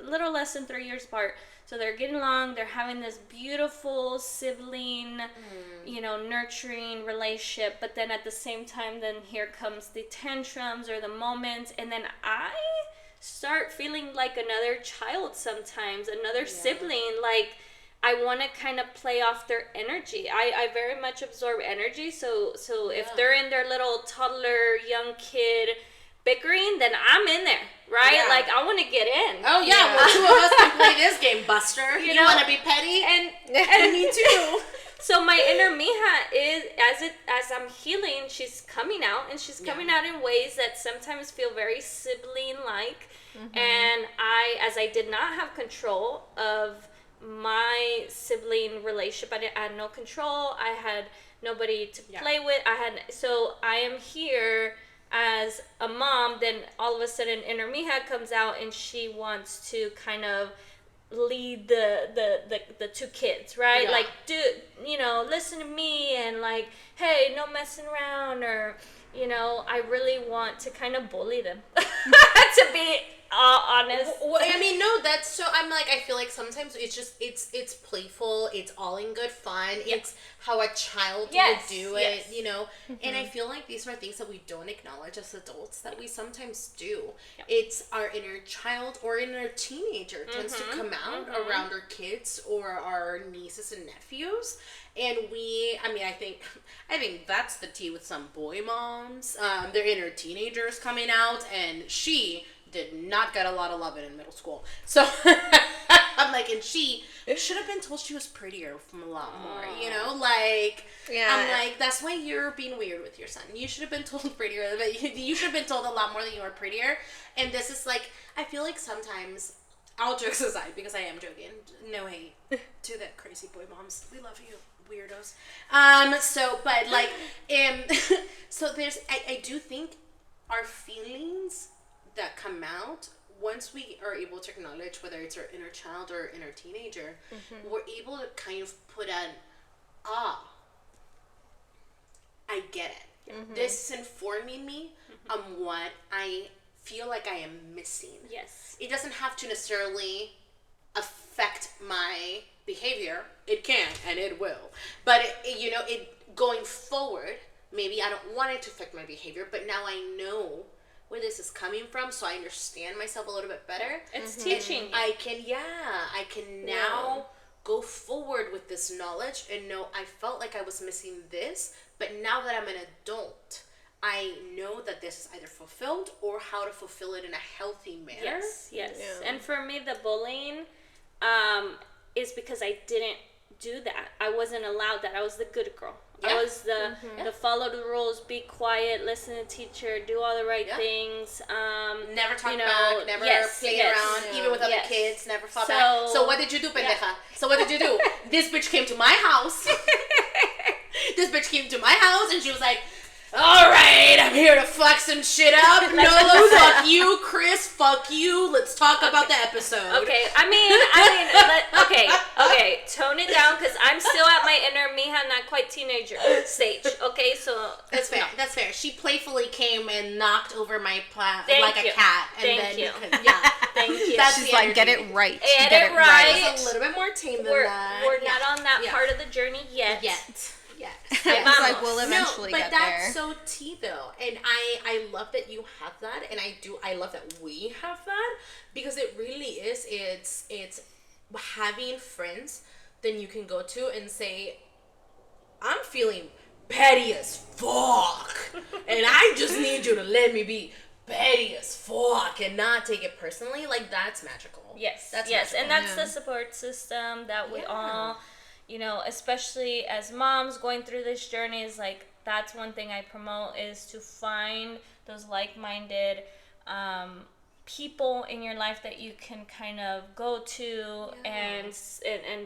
little less than 3 years apart. So they're getting along, they're having this beautiful sibling, nurturing relationship, but then at the same time, then here comes the tantrums or the moments, and then I start feeling like another child sometimes, another sibling, like I want to kind of play off their energy. I very much absorb energy, so if they're in their little toddler, young kid bickering, then I'm in there, right? Yeah. Like, I want to get in. Oh, yeah. Well, 2 of us can play this game, Buster. You want to be petty? And me too. So my inner Mija is, as I'm healing, she's coming out, and she's coming out in ways that sometimes feel very sibling-like. And as I did not have control of my sibling relationship, I had no control. I had nobody to play with. So I am here as a mom. Then all of a sudden, inner Mija comes out, and she wants to kind of lead the two kids, right? Like, dude, listen to me, and like, hey, no messing around, or I really want to kind of bully them, to be honest. Well, I mean, no, that's so. I'm like, I feel like sometimes it's just it's playful. It's all in good fun. Yeah. It's how a child would do it, And I feel like these are things that we don't acknowledge as adults that we sometimes do. Yeah. It's our inner child or inner teenager tends to come out around our kids or our nieces and nephews. And I think that's the tea with some boy moms. Their inner teenagers coming out, and she did not get a lot of love in middle school. So I'm like, and she should have been told she was prettier from a lot more, like, I'm like, that's why you're being weird with your son. You should have been told prettier, but you should have been told a lot more that you were prettier. And this is like, I feel like sometimes, all jokes aside, because I am joking, no hate to the crazy boy moms. We love you, weirdos. So there's, I do think our feelings that come out, once we are able to acknowledge whether it's our inner child or inner teenager, we're able to kind of put I get it. This is informing me on what I feel like I am missing. Yes. It doesn't have to necessarily affect my behavior. It can, and it will. But, it going forward, maybe I don't want it to affect my behavior, but now I know where this is coming from, so I understand myself a little bit better. It's teaching. I can now go forward with this knowledge and know I felt like I was missing this, but now that I'm an adult, I know that this is either fulfilled or how to fulfill it in a healthy manner. Yes. Yeah. And for me, the bullying is because I didn't do that. I wasn't allowed that. I was the good girl. I was the follow the rules, be quiet, listen to teacher, do all the right things. Never talk back, never play around, even with other kids, never fall back. So what did you do, pendeja? So what did you do? This bitch came to my house. And she was like, all right, I'm here to fuck some shit up. No, fuck you, Chris. Fuck you. Let's talk about the episode. Okay, okay. Tone it down, because I'm still at my inner Mija, not quite teenager stage. Okay, so that's fair. That's fair. She playfully came and knocked over my plant like a cat, and Thank you. Thank you. She's like, get it right. Get it right. It's a little bit more tame than that. We're not on that part of the journey yet. It's like we'll eventually get there. But that's so tea though, and I love that you have that, and I love that we have that, because it really is. It's having friends then you can go to and say, I'm feeling petty as fuck, and I just need you to let me be petty as fuck and not take it personally. Like, that's magical. Yes, that's magical. And that's Yeah. the support system that we all, especially as moms going through this journey, is like, that's one thing I promote, is to find those like-minded people in your life that you can kind of go to and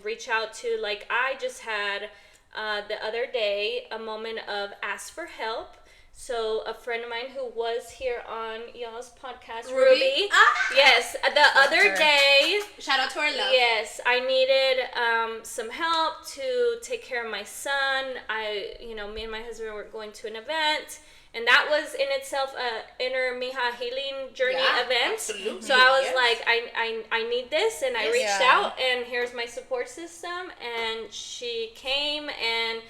reach out to. Like, I just had the other day a moment of ask for help. So a friend of mine who was here on y'all's podcast, Ruby. Yes, the other day. Shout out to our love. Yes, I needed some help to take care of my son. Me and my husband were going to an event, and that was in itself a inner Mija healing journey event. Absolutely. So I was like, I need this, and I reached out, and here's my support system. And she came and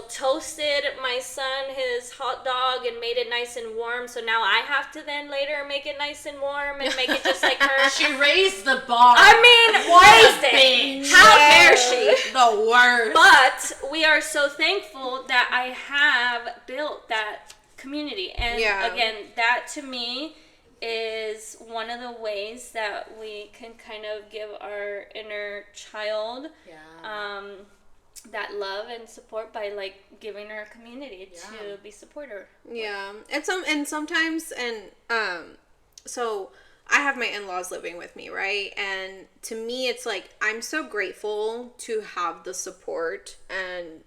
toasted my son his hot dog and made it nice and warm. So now I have to then later make it nice and warm and make it just like her. She raised the bar. I mean, raised it. How dare she? The worst. But we are so thankful that I have built that community. And again, that to me is one of the ways that we can kind of give our inner child that love and support by like giving her a community to be supporter. Yeah. And sometimes so I have my in-laws living with me, right? And to me it's like I'm so grateful to have the support and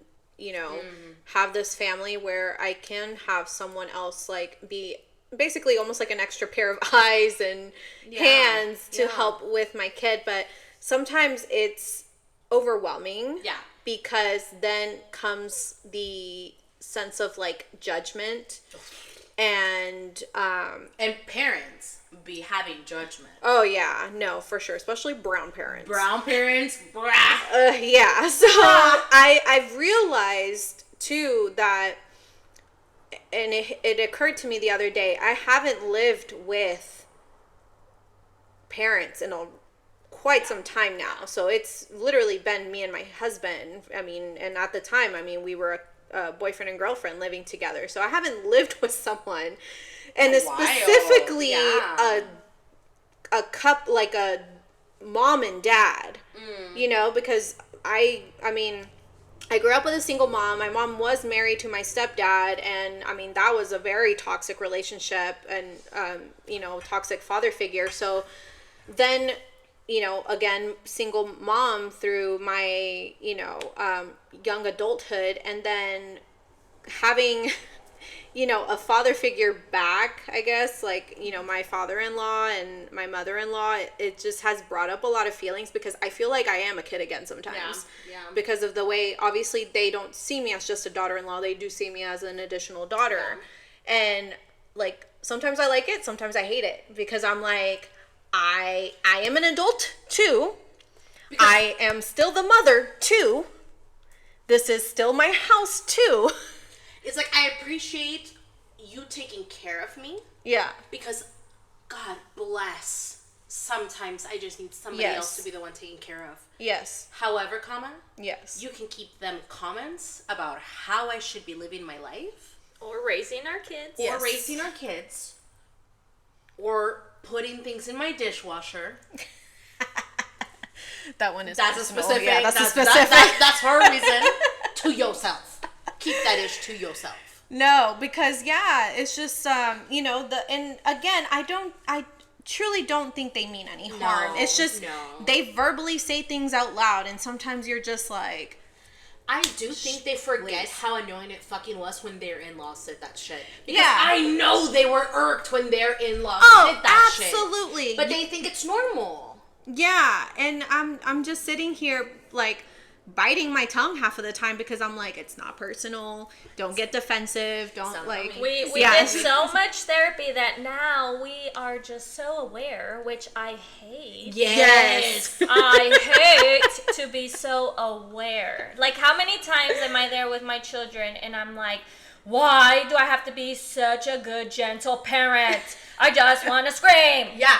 have this family where I can have someone else like be basically almost like an extra pair of eyes and hands to help with my kid, but sometimes it's overwhelming. Yeah. Because then comes the sense of like judgment and parents be having judgment. Oh yeah, no, for sure, especially brown parents. Brown parents, brah. Yeah. So I've realized too that, and it occurred to me the other day, I haven't lived with parents in quite some time now. So it's literally been me and my husband. I mean, and at the time, I mean, we were a boyfriend and girlfriend living together. So I haven't lived with someone, and specifically a mom and dad. Because I mean, I grew up with a single mom. My mom was married to my stepdad, and I mean that was a very toxic relationship and toxic father figure. So then, again, single mom through my young adulthood, and then having a father figure back, I guess, like, my father-in-law and my mother-in-law, it just has brought up a lot of feelings because I feel like I am a kid again sometimes. Yeah. Because of the way, obviously, they don't see me as just a daughter-in-law. They do see me as an additional daughter. Yeah. And, like, sometimes I like it, sometimes I hate it because I'm like, I am an adult, too. Because I am still the mother, too. This is still my house, too. It's like, I appreciate you taking care of me. Yeah. Because, God bless, sometimes I just need somebody else to be the one taking care of. Yes. However, yes, you can keep them comments about how I should be living my life. Or raising our kids. Or raising our kids. Or putting things in my dishwasher. That one is That's personal. A specific. Yeah, that's a specific. That's for a reason. To yourself. Keep that ish to yourself. No, because it's just and again, I truly don't think they mean any harm. It's just they verbally say things out loud, and sometimes you're just like, I do think they forget how annoying it fucking was when their in-laws said that shit. Because I know they were irked when their in-laws did that shit. Absolutely. But they think it's normal. Yeah, and I'm just sitting here like biting my tongue half of the time because I'm like, it's not personal. Don't get defensive. Don't like. We did so much therapy that now we are just so aware, which I hate. Yes. I hate to be so aware. Like, how many times am I there with my children and I'm like, why do I have to be such a good, gentle parent? I just want to scream. Yeah.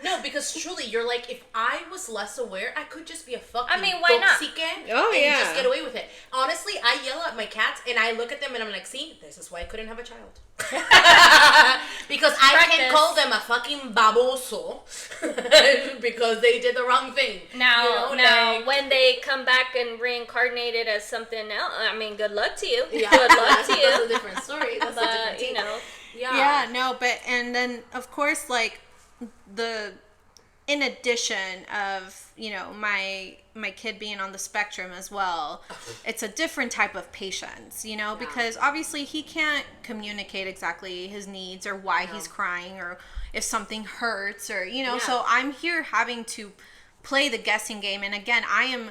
No, because truly, you're like, if I was less aware, I could just be a fucking why not? And just get away with it. Honestly, I yell at my cats and I look at them and I'm like, see, this is why I couldn't have a child. Because I can call them a fucking baboso because they did the wrong thing. Now, when they come back and reincarnated as something else, I mean, good luck to you. Yeah. Good luck to you. That's a different story. That's a different thing. Yeah, no, but, and then, of course, like, in addition of, my kid being on the spectrum as well, it's a different type of patience, because obviously he can't communicate exactly his needs or why he's crying or if something hurts or, so I'm here having to play the guessing game. And again, I am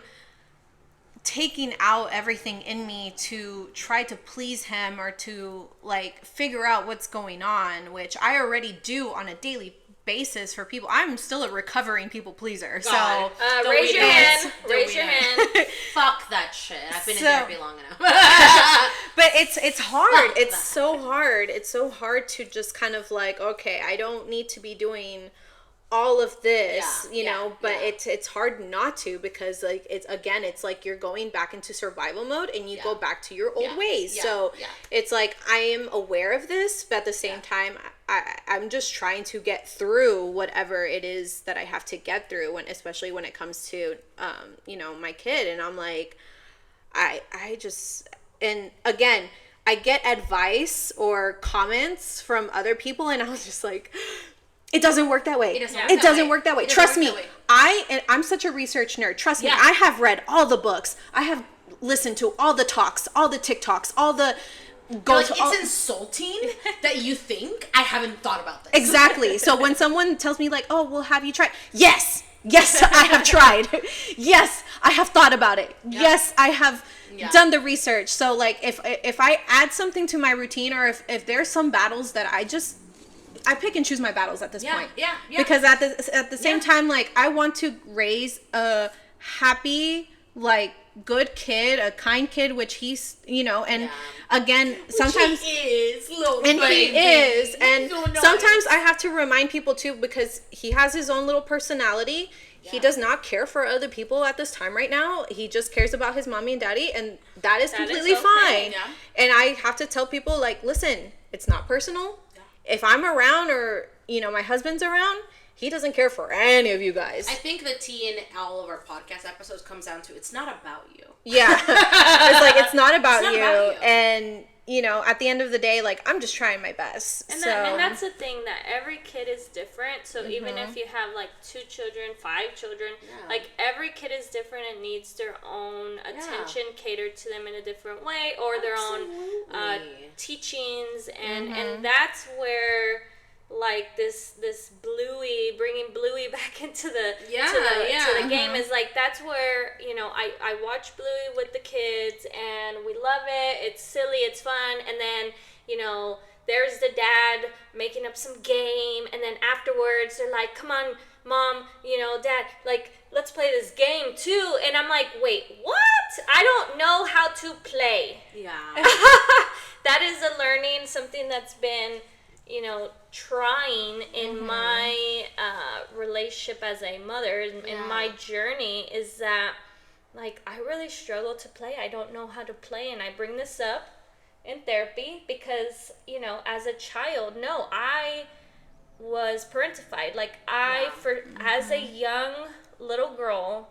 taking out everything in me to try to please him or to like figure out what's going on, which I already do on a daily basis for people. I'm still a recovering people pleaser. God. So raise your hand. Raise your hand. Fuck that shit. I've been in therapy long enough. But it's hard. It's so hard. It's so hard to just kind of like, okay, I don't need to be doing all of this, but it's hard not to, because like it's like you're going back into survival mode and you go back to your old ways. So it's like I am aware of this, but at the same time I'm just trying to get through whatever it is that I have to get through, especially when it comes to my kid. And I'm like, I just, and again, I get advice or comments from other people, and I was just like, it doesn't work that way. It doesn't work that way. Trust me. I'm such a research nerd. Trust me. I have read all the books. I have listened to all the talks, all the TikToks, all the it's insulting that you think I haven't thought about this. Exactly. So when someone tells me like, oh, well, have you tried? Yes, I have tried. Yes, I have thought about it. Yep. Yes, I have done the research. So like if I add something to my routine, or if there's some battles that I pick and choose my battles at this point. Yeah. Because at the same time, like, I want to raise a happy, like, good kid, a kind kid, which he's, and again, sometimes he is, and sometimes I have to remind people too, because he has his own little personality. He does not care for other people at this time right now. He just cares about his mommy and daddy, and that is completely fine. Yeah. And I have to tell people, like, listen, it's not personal. If I'm around, or my husband's around, he doesn't care for any of you guys. I think the tea in all of our podcast episodes comes down to, it's not about you. Yeah. It's like, it's not about you. And, at the end of the day, like, I'm just trying my best. And that's the thing, that every kid is different. So even if you have, like, 2 children, 5 children, like, every kid is different and needs their own attention catered to them in a different way, or their own teachings. And that's where, like, this Bluey, bringing Bluey back into the to the game is like, that's where I watch Bluey with the kids, and we love it. It's silly, it's fun, and then there's the dad making up some game, and then afterwards they're like, come on, mom, dad, like, let's play this game too. And I'm like, wait, what? I don't know how to play. That is a learning, something that's been trying in my relationship as a mother, in my journey, is that, like, I really struggle to play. I don't know how to play, and I bring this up in therapy because, as a child, I was parentified. Like, as a young little girl,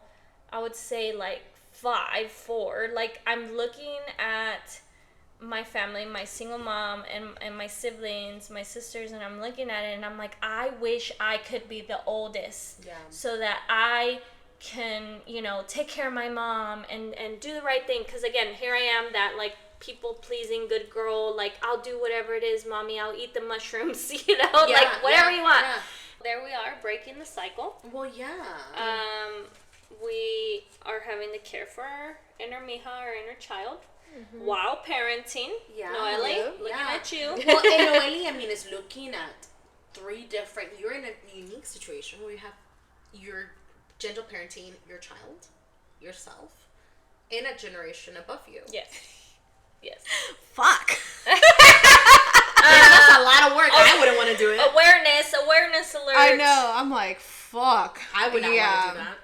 I would say, like, 5, 4, like, I'm looking at my family, my single mom, and my siblings, my sisters, and I'm looking at it, and I'm like, I wish I could be the oldest, so that I can, take care of my mom and do the right thing. Because again, here I am, that, like, people-pleasing good girl, like, I'll do whatever it is, mommy, I'll eat the mushrooms, like, whatever you want. There we are, breaking the cycle. Well, we are having to care for our inner Mija, our inner child, while parenting. Noelle, looking at you. Well, and Noelle, I mean, is looking at 3 different, you're in a unique situation where you have your gentle parenting your child, yourself, and a generation above you. Yes. Fuck. That's a lot of work. I wouldn't want to do it. Awareness alert. I know. I'm like, fuck. I would not want to do that.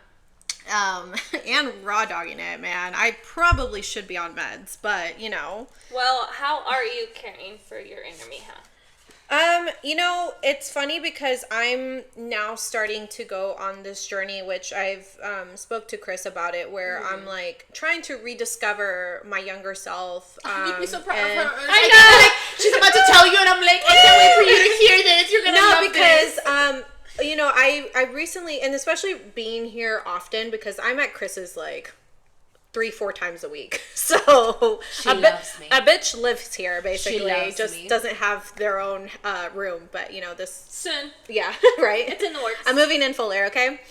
And raw dogging it, man. I probably should be on meds, but Well, how are you caring for your inner Mija? It's funny because I'm now starting to go on this journey, which I've spoke to Chris about it, where I'm like trying to rediscover my younger self. You'd be so proud of her. I know. Like, she's about to tell you, and I'm like, I can't wait for you to hear this. You're gonna love this. I recently, and especially being here often, because I'm at Chris's like 3-4 times a week. So loves me. A bitch lives here basically. She loves just me. Doesn't have their own room, but this soon. Yeah, right. It's in the works. I'm moving in full air, okay?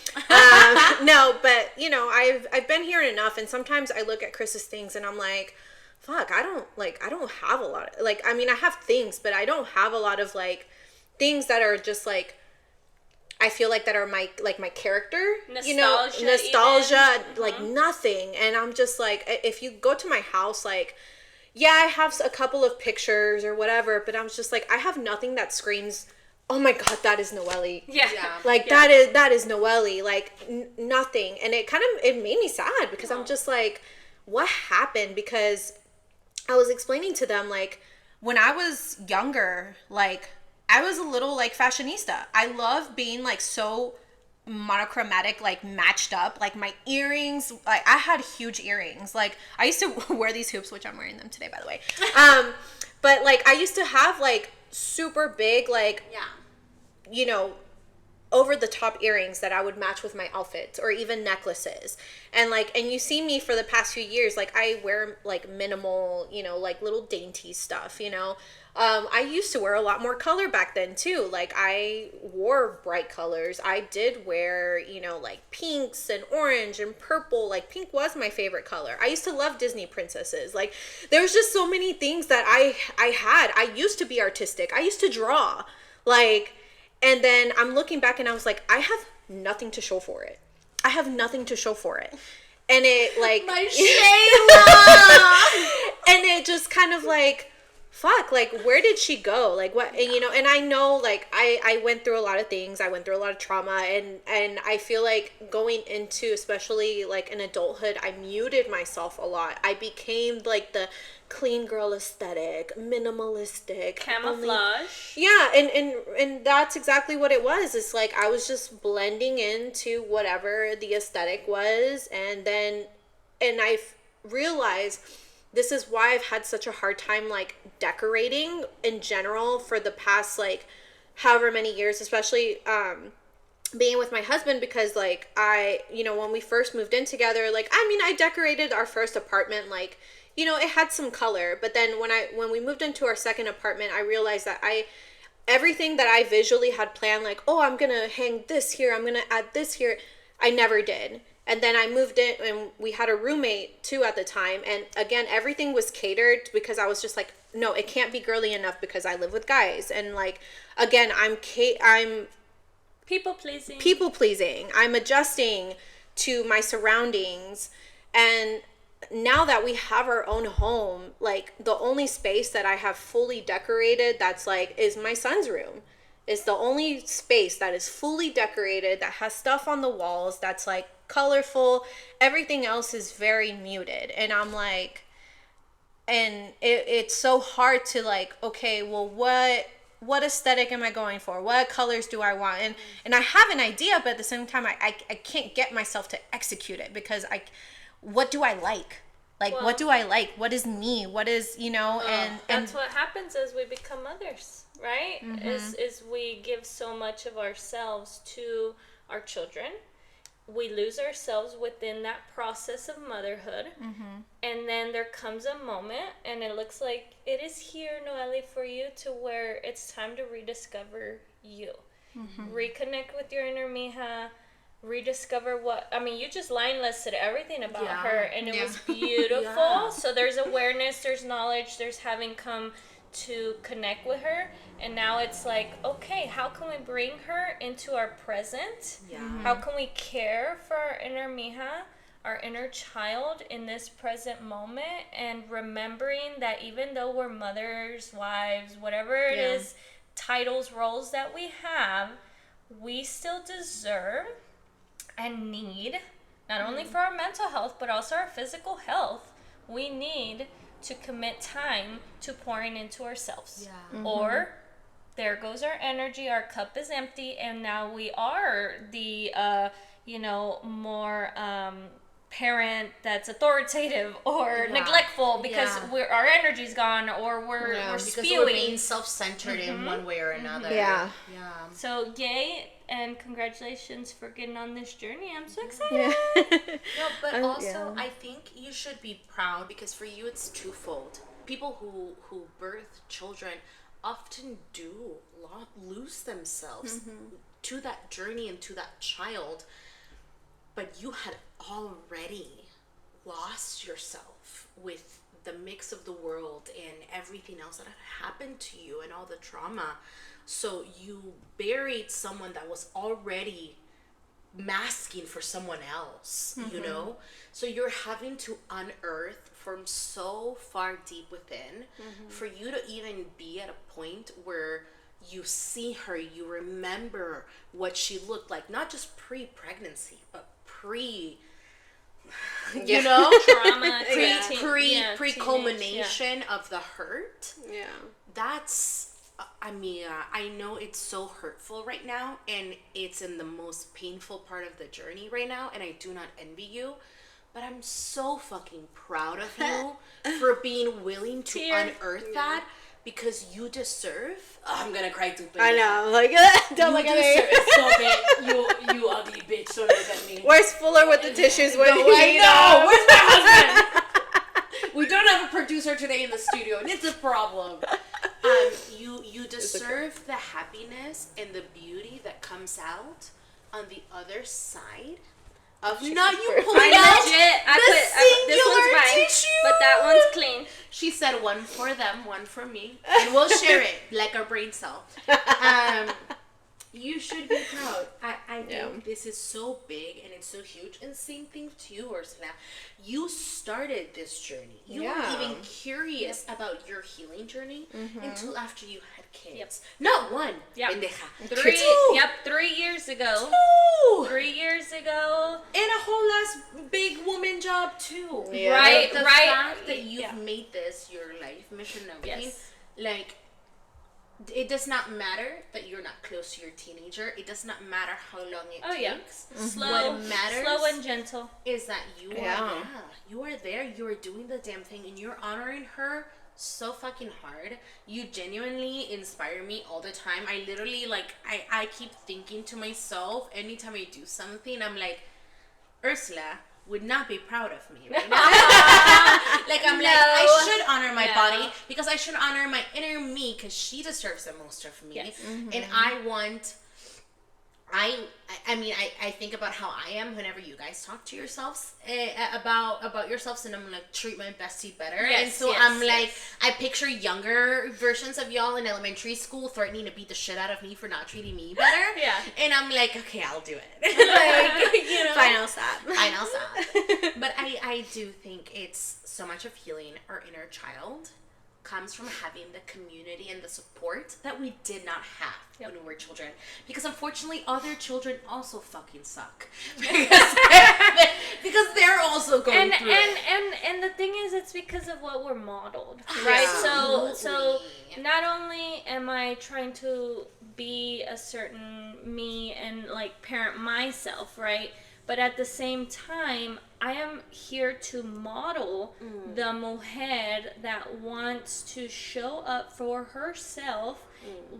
No, but I've been here enough, and sometimes I look at Chris's things and I'm like, fuck, I don't have a lot of, like, I mean, I have things, but I don't have a lot of like things that are just like, I feel like that are my character, nostalgia, like nothing. And I'm just like, if you go to my house, like, I have a couple of pictures or whatever, but I'm just like, I have nothing that screams, oh my God, that is Noelle. That is Noelle. Like nothing. And it made me sad because I'm just like, what happened? Because I was explaining to them, like, when I was younger, like, I was a little like fashionista. I love being like so monochromatic, like matched up. Like my earrings, like I had huge earrings. Like I used to wear these hoops, which I'm wearing them today, by the way. But like I used to have like super big, like, you know, over the top earrings that I would match with my outfits, or even necklaces. And like, and you see me for the past few years, like I wear like minimal, you know, like little dainty stuff, you know. I used to wear a lot more color back then too. Like I wore bright colors. I did wear, you know, like pinks and orange and purple. Like pink was my favorite color. I used to love Disney princesses. Like there was just so many things that I had. I used to be artistic. I used to draw. Like, and then I'm looking back and I was like, I have nothing to show for it. I have nothing to show for it. And it like my Shayla. And it just kind of like, fuck, like where did she go? Like what? And you know, and I know like I went through a lot of things. I went through a lot of trauma, and I feel like going into especially like in adulthood, I muted myself a lot. I became like the clean girl aesthetic, minimalistic, camouflage. And that's exactly what it was. It's like I was just blending into whatever the aesthetic was, and I realized this is why I've had such a hard time like decorating in general for the past like however many years, especially being with my husband, because like I, you know, when we first moved in together, like I mean I decorated our first apartment, like, you know, it had some color, but then when we moved into our second apartment, I realized that everything that I visually had planned, like, oh, I'm gonna hang this here, I'm gonna add this here, I never did. And then I moved in and we had a roommate too at the time. And again, everything was catered because I was just like, no, it can't be girly enough because I live with guys. And like, again, I'm people pleasing. People pleasing. I'm adjusting to my surroundings. And now that we have our own home, like the only space that I have fully decorated that's like is my son's room. It's the only space that is fully decorated, that has stuff on the walls that's like colorful. Everything else is very muted. And I'm like, and it's so hard to like, okay, well, what aesthetic am I going for? What colors do I want? And I have an idea, but at the same time, I can't get myself to execute it because what do I like? Like, well, what do I like? What is me? What is, you know, and that's what happens as we become mothers, right? Mm-hmm. Is we give so much of ourselves to our children. We lose ourselves within that process of motherhood. Mm-hmm. And then there comes a moment, and it looks like it is here, Noelle, for you to where it's time to rediscover you. Mm-hmm. Reconnect with your inner Mija. Rediscover you just line listed everything about her, and it was beautiful. So there's awareness, there's knowledge, there's having come to connect with her, and now it's like, okay, how can we bring her into our present? How can we care for our inner Mija, our inner child in this present moment, and remembering that even though we're mothers, wives, whatever it is, titles, roles that we have, we still deserve and need, not only for our mental health, but also our physical health, we need to commit time to pouring into ourselves. Or there goes our energy, our cup is empty, and now we are the, more parent that's authoritative or neglectful because our energy's gone, or we're spewing. We're being self-centered in one way or another. So yay, and congratulations for getting on this journey. I'm so excited. No, but also I think you should be proud, because for you it's twofold. People who birth children often do lose themselves to that journey and to that child, but you had already lost yourself with the mix of the world and everything else that had happened to you and all the trauma. So you buried someone that was already masking for someone else, you know? So you're having to unearth from so far deep within for you to even be at a point where you see her, you remember what she looked like, not just pre-pregnancy, but you know, trauma, pre-culmination of the hurt. That's I mean, I know it's so hurtful right now, and it's in the most painful part of the journey right now, and I do not envy you, but I'm so fucking proud of you for being willing to unearth that, because you deserve. Oh, I'm gonna cry too. I know, like don't look at me. It's so big. You ugly bitch. Don't look at me. Where's Fuller with the tissues? When I know. Where's my husband? We don't have a producer today in the studio, and it's a problem. You deserve the happiness and the beauty that comes out on the other side of not you pulling out the singular tissue. But that one's clean. She said one for them, one for me, and we'll share it like our brain cell. You should be proud. I think this is so big and it's so huge. And same thing to you, Ursula. You started this journey. You weren't even curious about your healing journey until after you had kids. Not one. Pendeja. 3 years ago. 3 years ago. And a whole ass big woman job too. Yeah. Right. The fact that you've made this your life mission and everything, like, it does not matter that you're not close to your teenager. It does not matter how long it takes. Slow, what matters slow and gentle is that you are you are there. You are doing the damn thing, and you're honoring her so fucking hard. You genuinely inspire me all the time. I literally, like, I keep thinking to myself anytime I do something, I'm like, Ursula would not be proud of me right now. Like, I'm like, I should honor my body, because I should honor my inner me, because she deserves the most of me. Yes. And I want, I mean, I think about how I am whenever you guys talk to yourselves about yourselves, and I'm like, treat my bestie better. And so I'm like, I picture younger versions of y'all in elementary school threatening to beat the shit out of me for not treating me better. And I'm like, okay, I'll do it. Like, you know, Final stop. But I do think it's so much of healing our inner child comes from having the community and the support that we did not have when we were children. Because unfortunately, other children also fucking suck. Because they're also going through it. And the thing is, it's because of what we're modeled, right? So not only am I trying to be a certain me and, like, parent myself, right? But at the same time, I am here to model the mujer that wants to show up for herself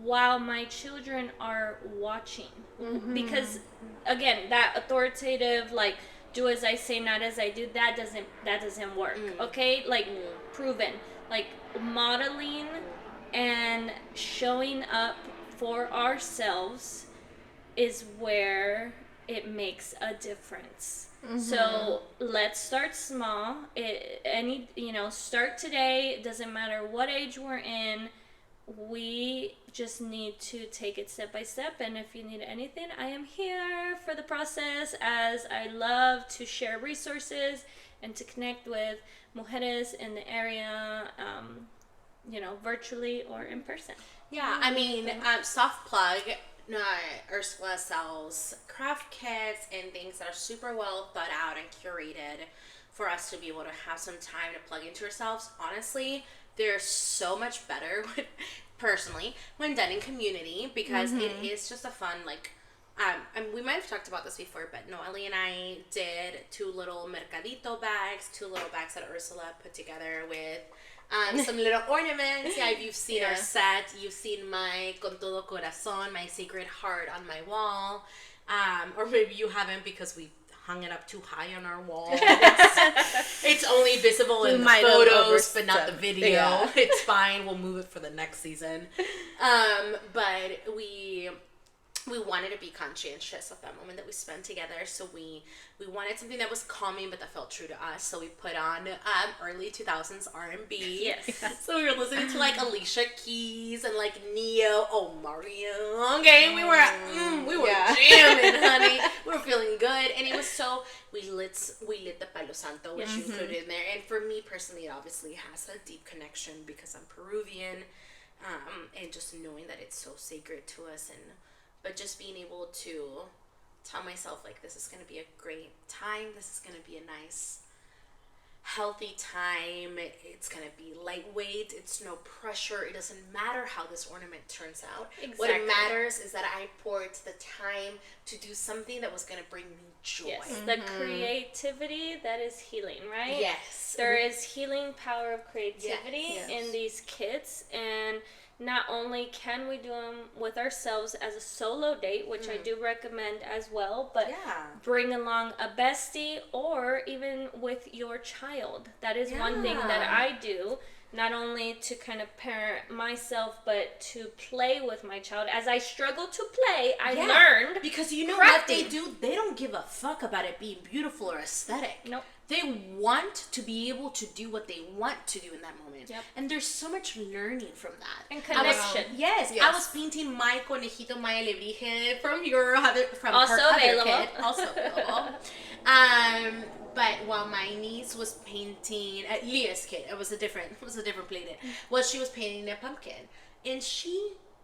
while my children are watching. Because, again, that authoritative, like, do as I say, not as I do, that doesn't work. Okay? Like, proven. Like, modeling and showing up for ours is where it makes a difference. So let's start small. Start today. It doesn't matter what age we're in. We just need to take it step by step. And if you need anything, I am here for the process, as I love to share resources and to connect with mujeres in the area, virtually or in person. Yeah, I mean, soft plug. Ursula sells craft kits and things that are super well thought out and curated for us to be able to have some time to plug into ourselves. Honestly, they're so much better, personally, when done in community, because it is just a fun, like, and we might have talked about this before, but Noelle and I did 2 little mercadito bags, 2 little bags that Ursula put together with some little ornaments. Yeah, you've seen our set. You've seen my con todo corazón, my sacred heart on my wall. Or maybe you haven't, because we hung it up too high on our wall. It's only visible in the photos, but not the video. Yeah. It's fine. We'll move it for the next season. But we wanted to be conscientious of that moment that we spent together, so we wanted something that was calming but that felt true to us. So we put on early 2000s R&B. Yes. So we were listening to, like, Alicia Keys and, like, Neo, Mario. Okay, we were jamming, honey. We were feeling good, and it was so, we lit the Palo Santo, which you put in there. And for me personally, it obviously has a deep connection because I'm Peruvian, and just knowing that it's so sacred to us, but just being able to tell myself, like, this is going to be a great time. This is going to be a nice healthy time. It's gonna be lightweight. It's no pressure. It doesn't matter how this ornament turns out. Exactly. What matters is that I poured the time to do something that was gonna bring me joy. Yes, the creativity that is healing, right? Yes. There is healing power of creativity Yes. in these kits, and not only can we do them with ourselves as a solo date, which I do recommend as well, but bring along a bestie or even with your child. That is one thing that I do, not only to kind of parent myself, but to play with my child. As I struggle to play, I learned. Because you know crafting. what they do? They don't give a fuck about it being beautiful or aesthetic. Nope. They want to be able to do what they want to do in that moment. Yep. And there's so much learning from that. And connection. I was painting my conejito Maya Lebrige from your other, from Also her available. other kit. Also available. But while my niece was painting Leah's kit, it was a different play date. Well, she was painting a pumpkin, and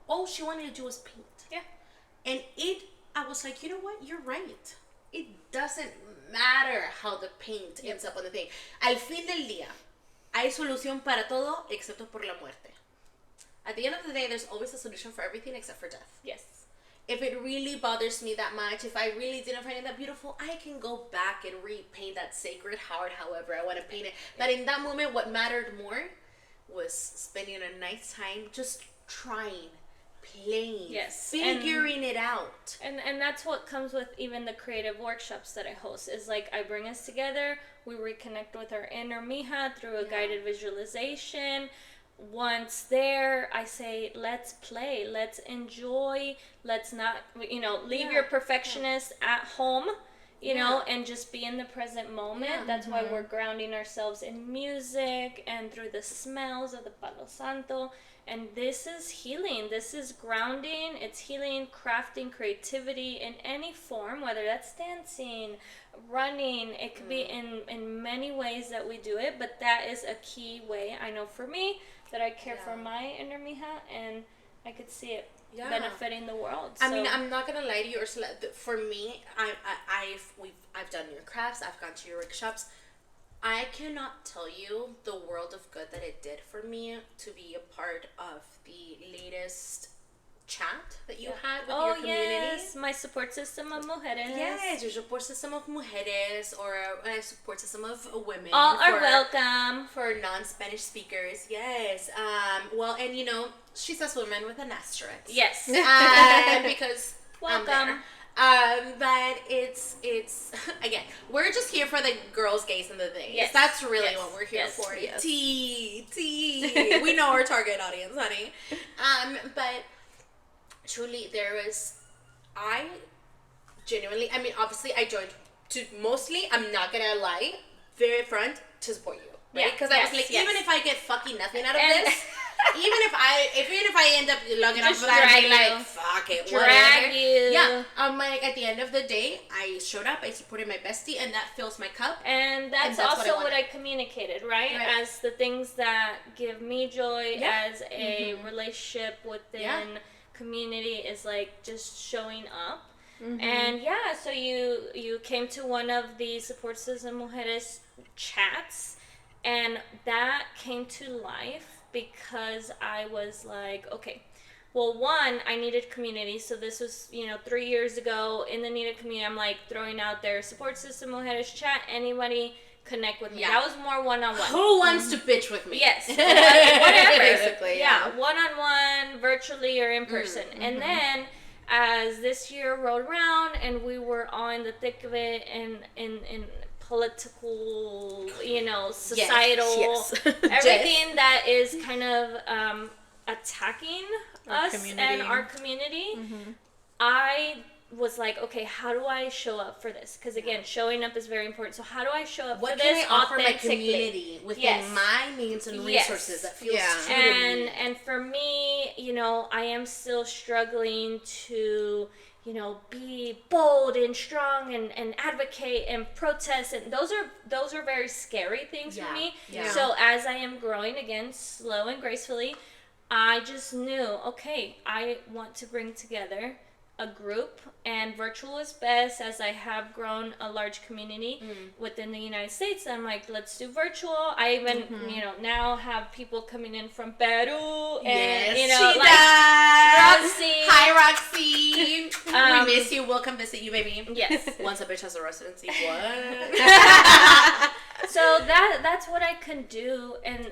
all she wanted to do was paint. Yeah. And I was like, you know what? You're right. It doesn't matter how the paint ends up on the thing. Al fin del día, hay solución para todo excepto por la muerte. At the end of the day, there's always a solution for everything except for death. Yes. If it really bothers me that much, if I really didn't find it that beautiful, I can go back and repaint that sacred heart however I want to paint it. But in that moment, what mattered more was spending a nice time just trying, playing, figuring it out. And that's what comes with even the creative workshops that I host, is like I bring us together, we reconnect with our inner mija through a guided visualization. Once there, I say, let's play, let's enjoy, let's not, leave your perfectionist at home, you know, and just be in the present moment. That's why we're grounding ourselves in music and through the smells of the Palo Santo. And this is healing. This is grounding. It's healing, crafting, creativity in any form, whether that's dancing, running. It could be in many ways that we do it, but that is a key way, I know for me, that I care for my inner mija, and I could see it benefiting the world. I mean, I'm not gonna lie to you, Ursula. For me, I've done your crafts. I've gone to your workshops. I cannot tell you the world of good that it did for me to be a part of the latest chat that you had with your community. Yes, my support system of mujeres. Yes, your support system of mujeres, or a support system of women. All are welcome. For non-Spanish speakers, yes. Well, and she says women with an asterisk. Yes. Because welcome. I'm there. But it's again, we're just here for the girls, gays, and the things. Yes. That's really what we're here for. Yes. Tea. We know our target audience, honey. But truly, I genuinely, I mean, obviously, I joined to mostly, I'm not gonna lie, very front to support you, right? Because I was like, even if I get fucking nothing out of this. Even if I end up logging off, I'd be like, fuck it, drag you. Yeah, I'm like, at the end of the day, I showed up, I supported my bestie, and that fills my cup. And that's also what I communicated, right? As the things that give me joy, as a relationship within community, is like just showing up. And so you came to one of the Support System Mujeres chats, and that came to life because I was like, okay, well, one, I needed community. So this was, 3 years ago in the needed community. I'm like throwing out there, Support System Mujeres chat, anybody connect with me. That was more one-on-one. Who wants to bitch with me? Yes. Whatever. Basically, one-on-one, virtually or in person. And then as this year rolled around and we were all in the thick of it and in political, societal, everything that is kind of attacking us and our community, I was like, okay, how do I show up for this? Because again, showing up is very important. So how do I show up for this What can I offer my authentically? Community within my means and resources that feels true to me? And for me, I am still struggling to be bold and strong and advocate and protest, and those are very scary things for me. So as I am growing again, slow and gracefully, I just knew, okay, I want to bring together a group, and virtual is best, as I have grown a large community within the United States. I'm like, let's do virtual. I even, now have people coming in from Peru, and, Roxy. Hi, Roxy. We miss you. We'll come visit you, baby. Yes. Once a bitch has a residency. What? So that's what I can do, and,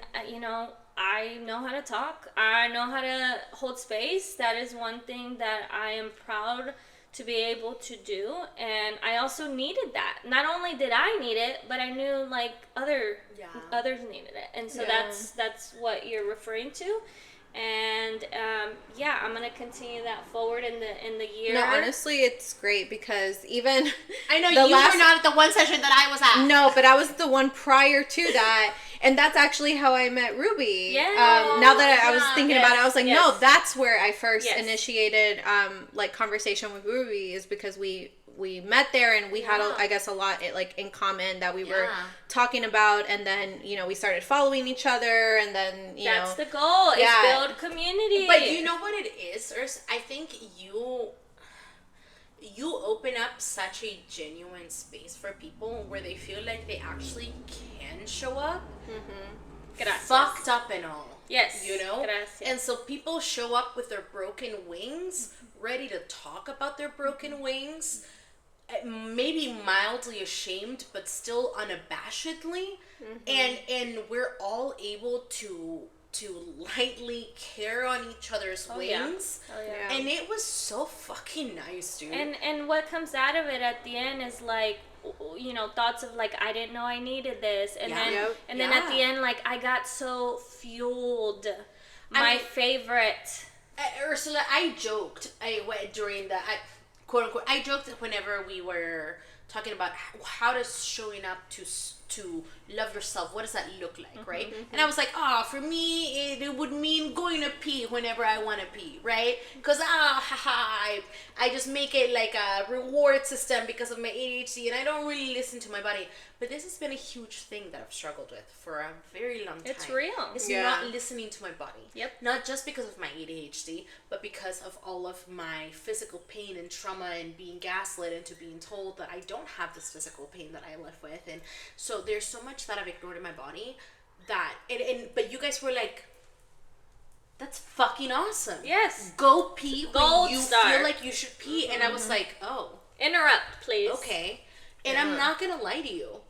I know how to talk. I know how to hold space. That is one thing that I am proud to be able to do. And I also needed that. Not only did I need it, but I knew others needed it. And so that's what you're referring to. And I'm gonna continue that forward in the year. No, honestly, it's great because even I know you were not at the one session that I was at. No, but I was the one prior to that, and that's actually how I met Ruby. Yeah. Now that I was thinking about it, I was like, no, that's where I first Yes. initiated conversation with Ruby, is because we met there, and we had a lot in common that we were talking about, and then we started following each other, and then that's the goal, is build community. But you know what it is, Urs? I think you open up such a genuine space for people where they feel like they actually can show up, fucked up and all. Yes. Gracias. And so people show up with their broken wings, ready to talk about their broken wings, maybe mildly ashamed, but still unabashedly, and we're all able to lightly care on each other's wings. Yeah. And it was so fucking nice, dude. And what comes out of it at the end is thoughts of I didn't know I needed this, and then at the end I got so fueled. My favorite. Ursula, I joked during the quote unquote. I joked whenever we were talking about how does showing up to love yourself, what does that look like, right? And I was like, for me, it would mean going to pee whenever I want to pee, right? Because, I just make it like a reward system because of my ADHD, and I don't really listen to my body. But this has been a huge thing that I've struggled with for a very long time. It's real. It's not listening to my body. Yep. Not just because of my ADHD, but because of all of my physical pain and trauma and being gaslit into being told that I don't have this physical pain that I live with. And so there's so much that I've ignored in my body but you guys were like, that's fucking awesome. Yes. Go pee when you star. feel like you should pee. And I was like, oh. Interrupt, please. Okay. And I'm not going to lie to you.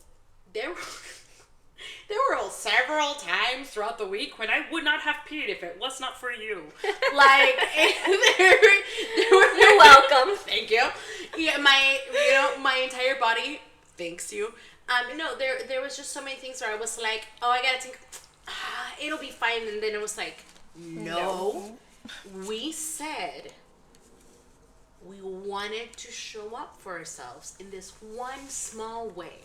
There were several times throughout the week when I would not have peed if it was not for you. You're welcome. Thank you. Yeah, my entire body thanks you. There was just so many things where I was like, oh, I gotta think, it'll be fine. And then it was like, no. We said we wanted to show up for ourselves in this one small way.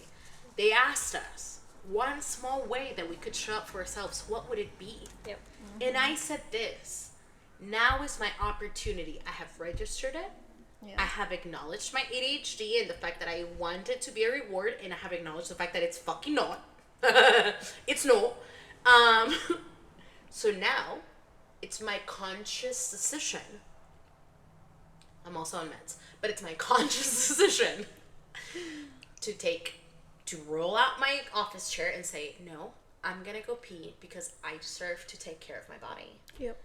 They asked us one small way that we could show up for ourselves. What would it be? Yep. And I said this. Now is my opportunity. I have registered it. Yeah. I have acknowledged my ADHD and the fact that I want it to be a reward, and I have acknowledged the fact that it's fucking not. It's no. So now, it's my conscious decision. I'm also on meds, but it's my conscious decision to roll out my office chair and say, no, I'm gonna go pee because I deserve to take care of my body. Yep.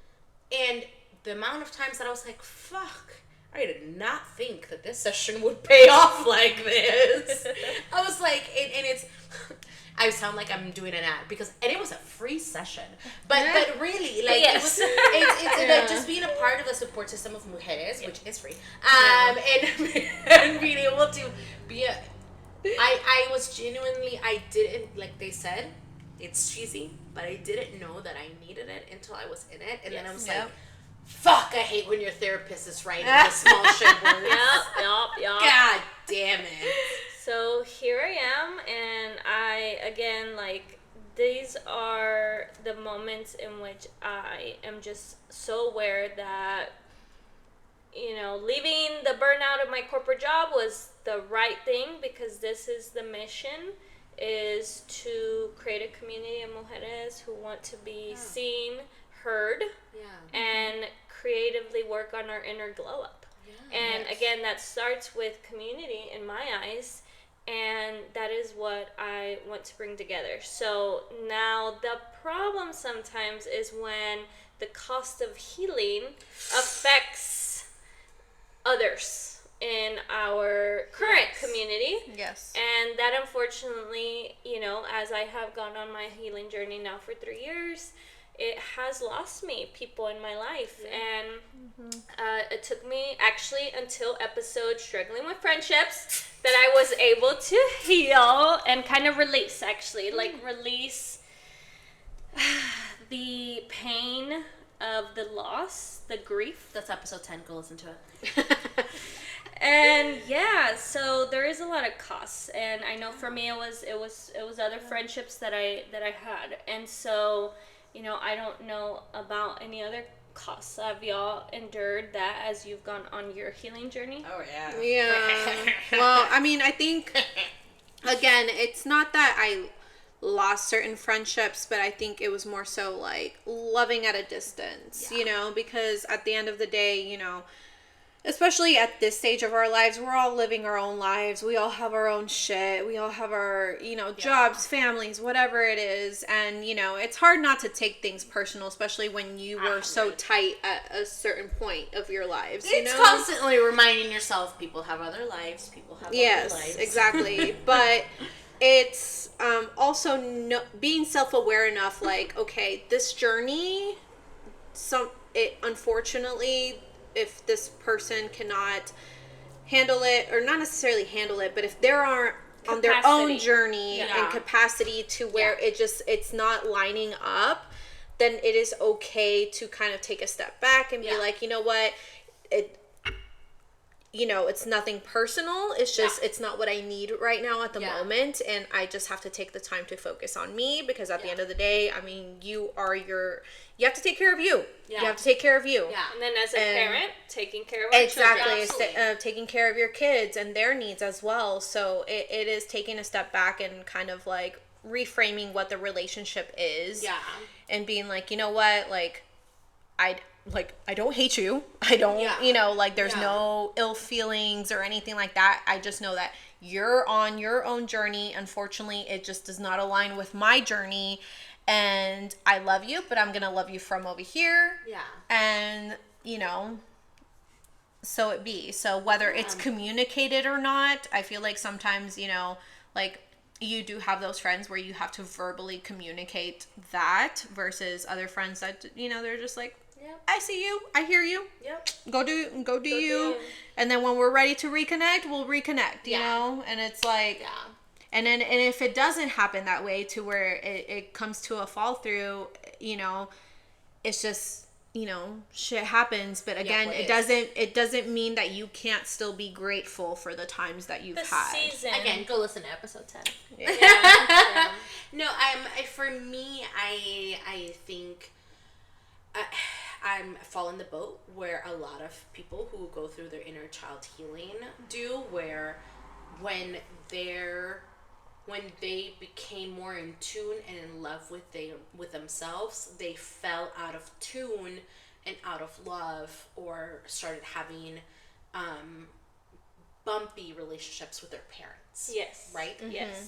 And the amount of times that I was like, fuck, I did not think that this session would pay off like this. I was like, and it's, I sound like I'm doing an ad and it was a free session, but really, like, yes. it's just being a part of the support system of Mujeres, which is free, and being able to be I was genuinely, I didn't, like they said, it's cheesy, but I didn't know that I needed it until I was in it, and then I was like, fuck, I hate when your therapist is writing the small shit words. Yep. God damn it. So here I am, and I, again, these are the moments in which I am just so aware that, leaving the burnout of my corporate job was the right thing, because this is the mission, is to create a community of mujeres who want to be seen, heard, and creatively work on our inner glow up. Yeah. And again, that starts with community in my eyes. And that is what I want to bring together. So now the problem sometimes is when the cost of healing affects others in our current community. Yes. And that unfortunately, as I have gone on my healing journey now for 3 years, it has lost me people in my life. And it took me actually until episode Struggling with Friendships that I was able to heal and kind of release, actually. Like, release the pain of the loss, the grief. That's episode 10. Go listen to it. And yeah, so there is a lot of costs, and I know for me it was other friendships that I had, and so I don't know about any other costs. Have y'all endured that as you've gone on your healing journey? Oh yeah. Yeah. Well, I mean, I think again, it's not that I lost certain friendships, but I think it was more so like loving at a distance, because at the end of the day, especially at this stage of our lives, we're all living our own lives. We all have our own shit. We all have our, jobs, families, whatever it is. And, it's hard not to take things personal, especially when you were so tight at a certain point of your lives. It's constantly reminding yourself people have other lives. People have other lives. Yes, exactly. But it's also being self-aware enough, like, okay, this journey, unfortunately, if this person cannot handle it, or not necessarily handle it, but if they aren't on their own journey and capacity to where it's not lining up, then it is okay to kind of take a step back and be like, you know what, it's nothing personal. It's just, it's not what I need right now at the moment. And I just have to take the time to focus on me, because at the end of the day, I mean, you have to take care of you. Yeah. You have to take care of you. Yeah. And then as a parent, taking care of our children. Exactly. Taking care of your kids and their needs as well. So it is taking a step back and kind of like reframing what the relationship is. Yeah. And being like, you know what, I don't hate you. I don't, there's no ill feelings or anything like that. I just know that you're on your own journey. Unfortunately, it just does not align with my journey. And I love you, but I'm going to love you from over here. Yeah. And, so it be. So whether it's communicated or not, I feel like sometimes, you do have those friends where you have to verbally communicate that, versus other friends that, they're just like, I see you. I hear you. Yep. Go do you. And then when we're ready to reconnect, we'll reconnect, you know? And it's like, and if it doesn't happen that way, to where it comes to a fall through, it's just, shit happens. But again, it doesn't mean that you can't still be grateful for the times that you've had. Season. Again, go listen to episode 10. No, for me, I think I'm fall in the boat where a lot of people who go through their inner child healing do, where when they became more in tune and in love with themselves, they fell out of tune and out of love, or started having bumpy relationships with their parents. Yes. Right? Mm-hmm. Yes.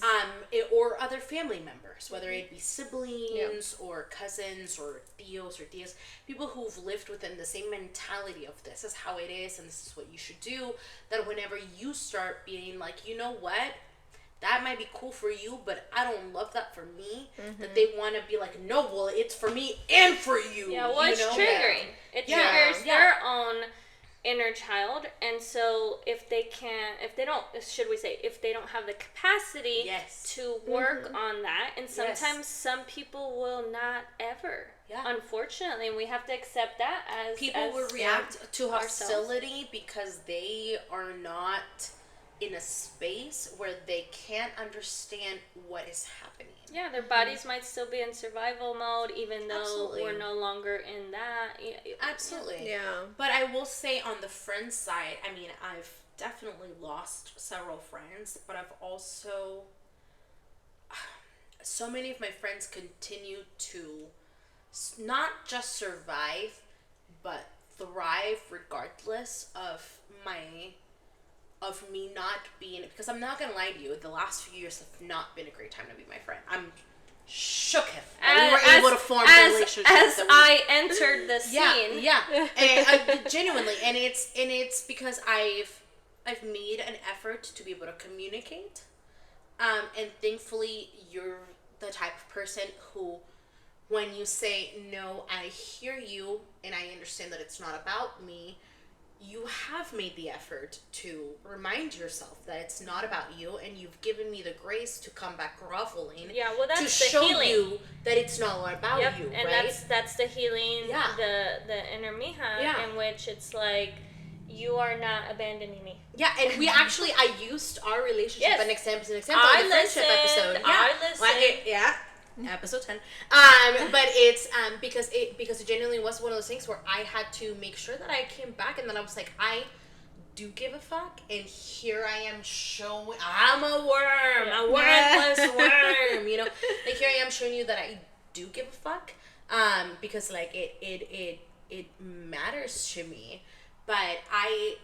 Or other family members, whether it be siblings or cousins or tios or tias, people who've lived within the same mentality of this is how it is and this is what you should do, that whenever you start being like, you know what, that might be cool for you, but I don't love that for me, that they want to be like, no, well, it's for me and for you. Yeah, well, it's triggering. It triggers their own inner child, and so if they don't have the capacity to work on that, and sometimes some people will not ever. Yeah. Unfortunately, and we have to accept that as people will react to hostility because they are not in a space where they can't understand what is happening. Yeah, their bodies might still be in survival mode, even though we're no longer in that. Absolutely. Yeah. But I will say, on the friend side, I mean, I've definitely lost several friends, but I've also, so many of my friends continue to not just survive, but thrive regardless of me not being, because I'm not gonna lie to you, the last few years have not been a great time to be my friend. I'm shook that we were able to form the relationship. As I entered the scene. Yeah. And genuinely, and it's because I've made an effort to be able to communicate, and thankfully you're the type of person who, when you say no, I hear you and I understand that it's not about me, you have made the effort to remind yourself that it's not about you, and you've given me the grace to come back groveling. Yeah, well, that's to the show healing. you that it's not about you, and right? that's the healing. Yeah. The inner Mija, in which it's like, you are not abandoning me. Yeah, and we actually, I used our relationship as an example in the friendship episode. I listened. Episode 10. But it's because it genuinely was one of those things where I had to make sure that I came back, and then I was like, I do give a fuck, and here I am showing, I'm a worm, a worthless worm, you know, like here I am showing you that I do give a fuck, because like it matters to me. But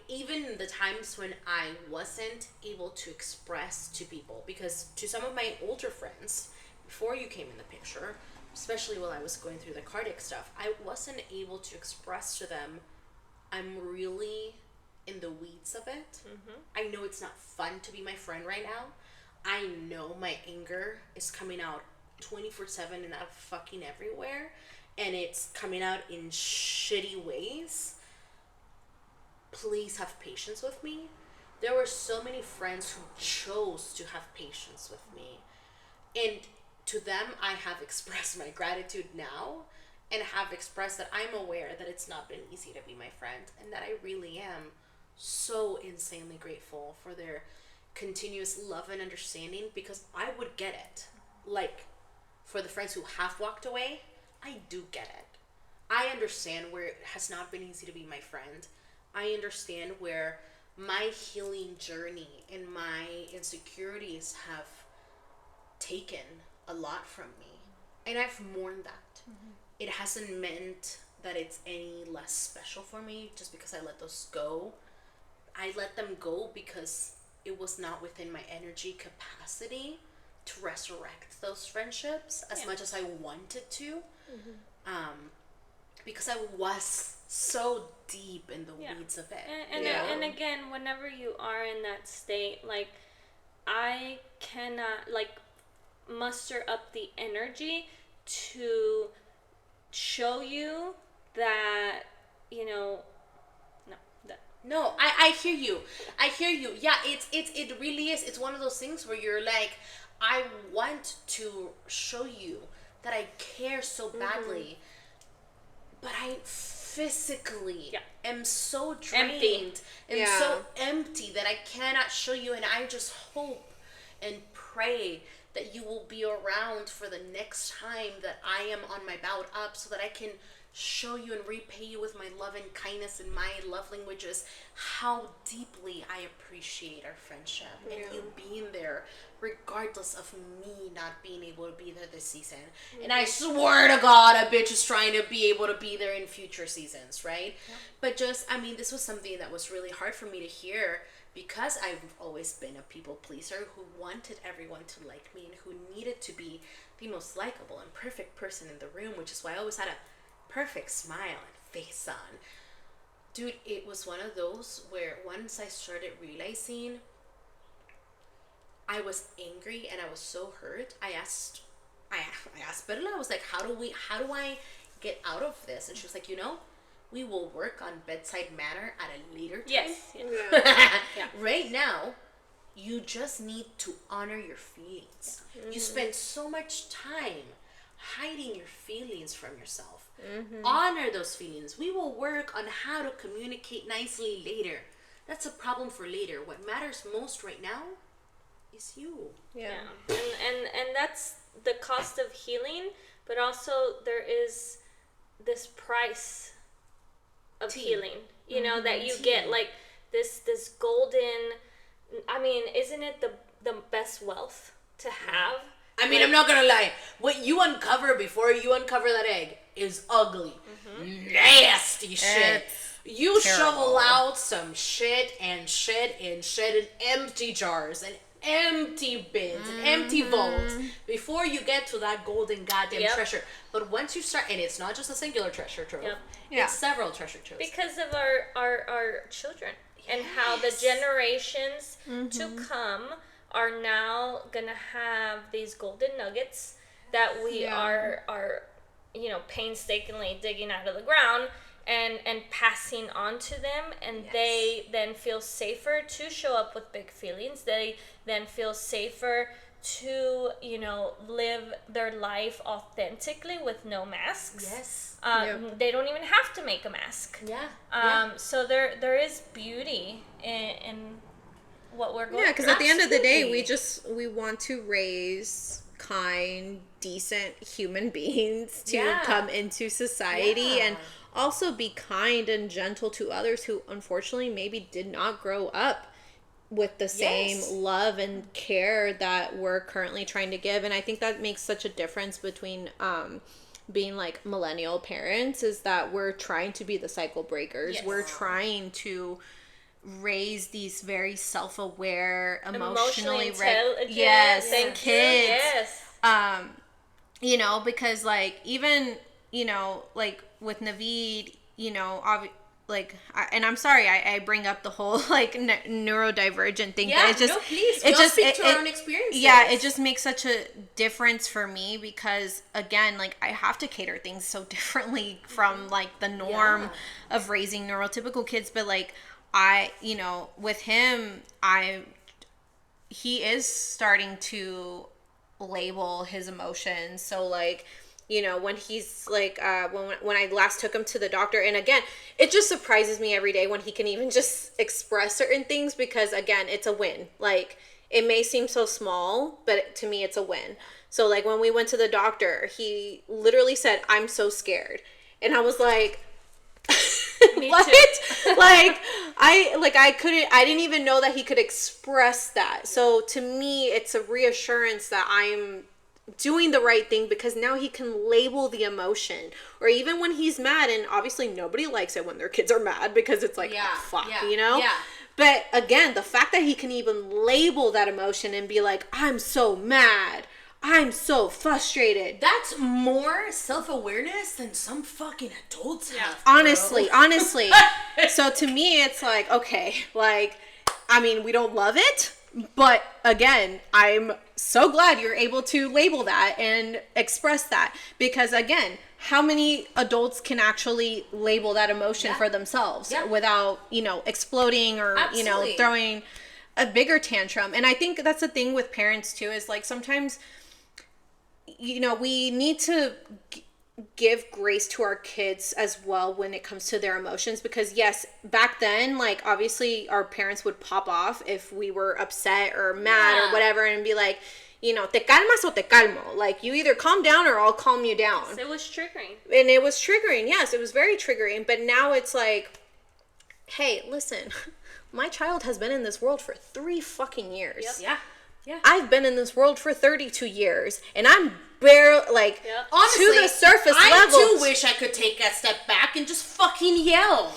even the times when I wasn't able to express to people, because to some of my older friends, before you came in the picture, especially while I was going through the cardiac stuff, I wasn't able to express to them, I'm really in the weeds of it. Mm-hmm. I know it's not fun to be my friend right now. I know my anger is coming out 24/7 and out fucking everywhere, and it's coming out in shitty ways. Please have patience with me. There were so many friends who chose to have patience with me, and to them, I have expressed my gratitude now, and have expressed that I'm aware that it's not been easy to be my friend, and that I really am so insanely grateful for their continuous love and understanding, because I would get it. Like, for the friends who have walked away, I do get it. I understand where it has not been easy to be my friend. I understand where my healing journey and my insecurities have taken a lot from me, and I've mourned that. Mm-hmm. It hasn't meant that it's any less special for me just because I let those go. I let them go because it was not within my energy capacity to resurrect those friendships as much as I wanted to. Mm-hmm. Because I was so deep in the weeds of it. And again, whenever you are in that state, like, I cannot, like, muster up the energy to show you that, you know, no, I hear you. Yeah, it really is. It's one of those things where you're like, I want to show you that I care so badly, but I physically am so drained and so empty that I cannot show you, and I just hope and pray that you will be around for the next time that I am on my bout up, so that I can show you and repay you with my love and kindness and my love languages how deeply I appreciate our friendship and you being there regardless of me not being able to be there this season. And I swear to God, a bitch is trying to be able to be there in future seasons, right? But just, I mean, this was something that was really hard for me to hear, because I've always been a people pleaser who wanted everyone to like me and who needed to be the most likable and perfect person in the room, which is why I always had a perfect smile and face on. Dude, it was one of those where once I started realizing I was angry and I was so hurt, I asked Perla, I was like, how do I get out of this? And she was like, you know, we will work on bedside manner at a later time. Yes. Right now, you just need to honor your feelings. Mm-hmm. You spend so much time hiding your feelings from yourself. Mm-hmm. Honor those feelings. We will work on how to communicate nicely later. That's a problem for later. What matters most right now is you. Yeah. And that's the cost of healing, but also there is this price of healing, you know, that you get, like this golden, I mean, isn't it the best wealth to have? I mean, like, I'm not gonna lie, what you uncover before you uncover that egg is ugly. Mm-hmm. Nasty shit. You Terrible. shovel out some shit and empty jars and empty bins and empty vaults before you get to that golden goddamn treasure. But once you start, and it's not just a singular treasure trove, it's several treasure troves. Because of our children and how the generations to come are now gonna have these golden nuggets that we are painstakingly digging out of the ground and passing on to them, and they then feel safer to show up with big feelings. They then feel safer to live their life authentically with no masks. Yes. They don't even have to make a mask. So there is beauty in what we're going through. Yeah, because at the end of the day, we want to raise kind, decent human beings to come into society and also be kind and gentle to others who unfortunately maybe did not grow up with the same love and care that we're currently trying to give. And I think that makes such a difference between being like millennial parents, is that we're trying to be the cycle breakers. We're trying to raise these very self-aware, emotionally intelligent kids. Because like even like with Naveed, and I'm sorry I bring up the whole like neurodivergent thing. Yeah, but it just, please. It just speak to our own experiences. Yeah, it just makes such a difference for me because again, like I have to cater things so differently from like the norm of raising neurotypical kids. But like with him, he is starting to label his emotions. So like, when he's like, when I last took him to the doctor, and again, it just surprises me every day when he can even just express certain things, because again, it's a win. Like, it may seem so small, but to me, it's a win. So like when we went to the doctor, he literally said, "I'm so scared." And I was like, what? I didn't even know that he could express that. So to me, it's a reassurance that I'm doing the right thing, because now he can label the emotion. Or even when he's mad, and obviously nobody likes it when their kids are mad, because it's like, fuck. But again, the fact that he can even label that emotion and be like, "I'm so mad, I'm so frustrated." That's more self-awareness than some fucking adults have. Honestly. So to me, it's like, okay, like, I mean, we don't love it, but again, I'm so glad you're able to label that and express that, because again, how many adults can actually label that emotion for themselves without, exploding or, throwing a bigger tantrum? And I think that's the thing with parents too, is like sometimes, we need to give grace to our kids as well when it comes to their emotions, because yes, back then, like obviously our parents would pop off if we were upset or mad or whatever, and be like, te calmas o te calmo, like you either calm down or I'll calm you down. It was triggering. And it was triggering. Yes, it was very triggering. But now it's like, hey, listen, my child has been in this world for 3 fucking years. Yeah. I've been in this world for 32 years, and I'm barely, like, honestly, to the surface level. I too wish I could take a step back and just fucking yell.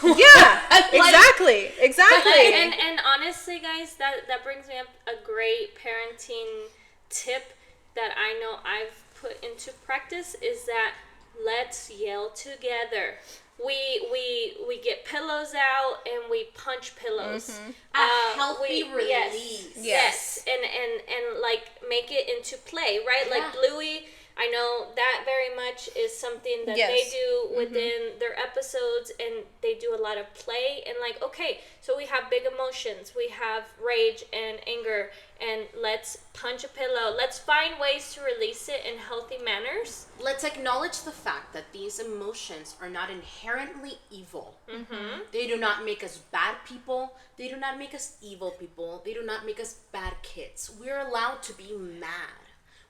Yeah, exactly. And honestly, guys, that brings me up a great parenting tip that I know I've put into practice, is that let's yell together. We get pillows out and we punch pillows. A healthy release. Yes. And like make it into play, right? Like Bluey, I know that very much is something that they do within their episodes, and they do a lot of play. And like, okay, so we have big emotions, we have rage and anger, and let's punch a pillow. Let's find ways to release it in healthy manners. Let's acknowledge the fact that these emotions are not inherently evil. They do not make us bad people. They do not make us evil people. They do not make us bad kids. We're allowed to be mad.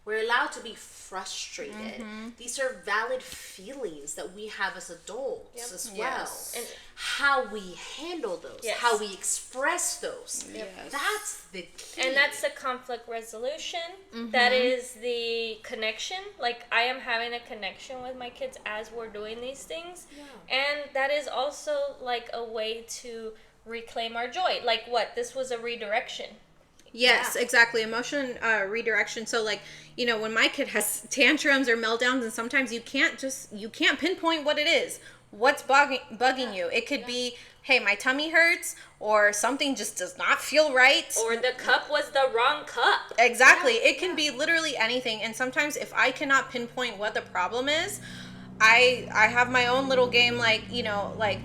We're allowed to be frustrated. These are valid feelings that we have as adults as well. And how we handle those, how we express those. That's the key. And that's the conflict resolution. That is the connection. Like, I am having a connection with my kids as we're doing these things. And that is also like a way to reclaim our joy. Like, what? This was a redirection. Yes, exactly. Emotion redirection. So, like, you know, when my kid has tantrums or meltdowns, and sometimes you can't pinpoint what it is. What's bugging you? It could be, hey, my tummy hurts, or something just does not feel right. Or the cup was the wrong cup. Exactly. It can be literally anything. And sometimes if I cannot pinpoint what the problem is, I have my own little game, like, you know, like,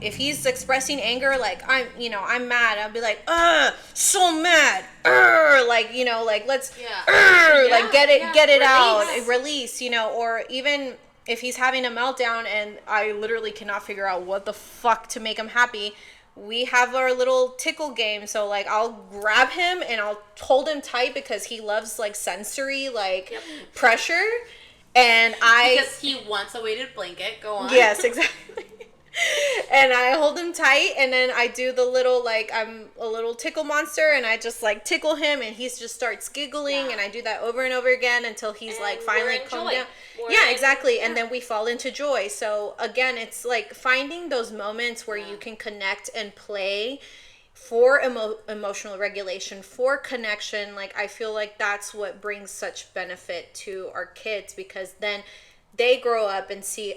if he's expressing anger, like, I'm mad, I'll be like, so mad, like, you know, like, let's, like, get it out, release, you know, or even if he's having a meltdown and I literally cannot figure out what the fuck to make him happy, we have our little tickle game. So, like, I'll grab him and I'll hold him tight because he loves, like, sensory, like, pressure, and because he wants a weighted blanket. Go on. Yes, exactly. And I hold him tight, and then I do the little, like, I'm a little tickle monster, and I just, like, tickle him, and he just starts giggling, and I do that over and over again until he's, like, finally calmed down. Exactly. And then we fall into joy. So, again, it's, like, finding those moments where you can connect and play for emotional regulation, for connection. Like, I feel like that's what brings such benefit to our kids, because then they grow up and see,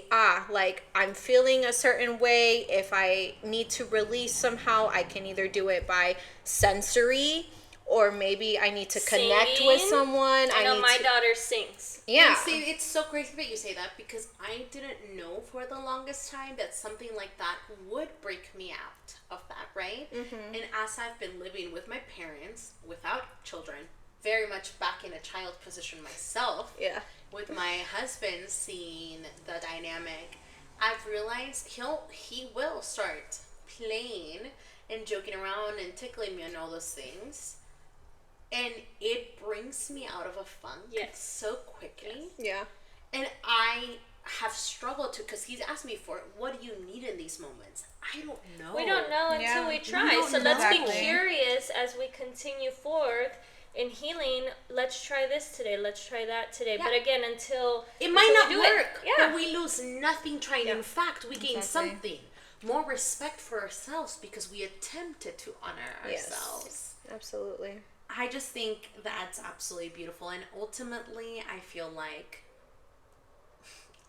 like, I'm feeling a certain way. If I need to release somehow, I can either do it by sensory, or maybe I need to connect with someone. I know my daughter sings. Yeah. And see, it's so crazy that you say that, because I didn't know for the longest time that something like that would break me out of that, right? And as I've been living with my parents without children, very much back in a child position myself. With my husband seeing the dynamic, I've realized he will start playing and joking around and tickling me and all those things, and it brings me out of a funk so quickly. And I have struggled to, because he's asked me for, what do you need in these moments? I don't know. We don't know until we try. So let's be curious as we continue forth in healing. Let's try this today. Let's try that today. But again, until it might not work, but we lose nothing trying. In fact, we gain something. More respect for ourselves because we attempted to honor ourselves. Absolutely. I just think that's absolutely beautiful. And ultimately, I feel like,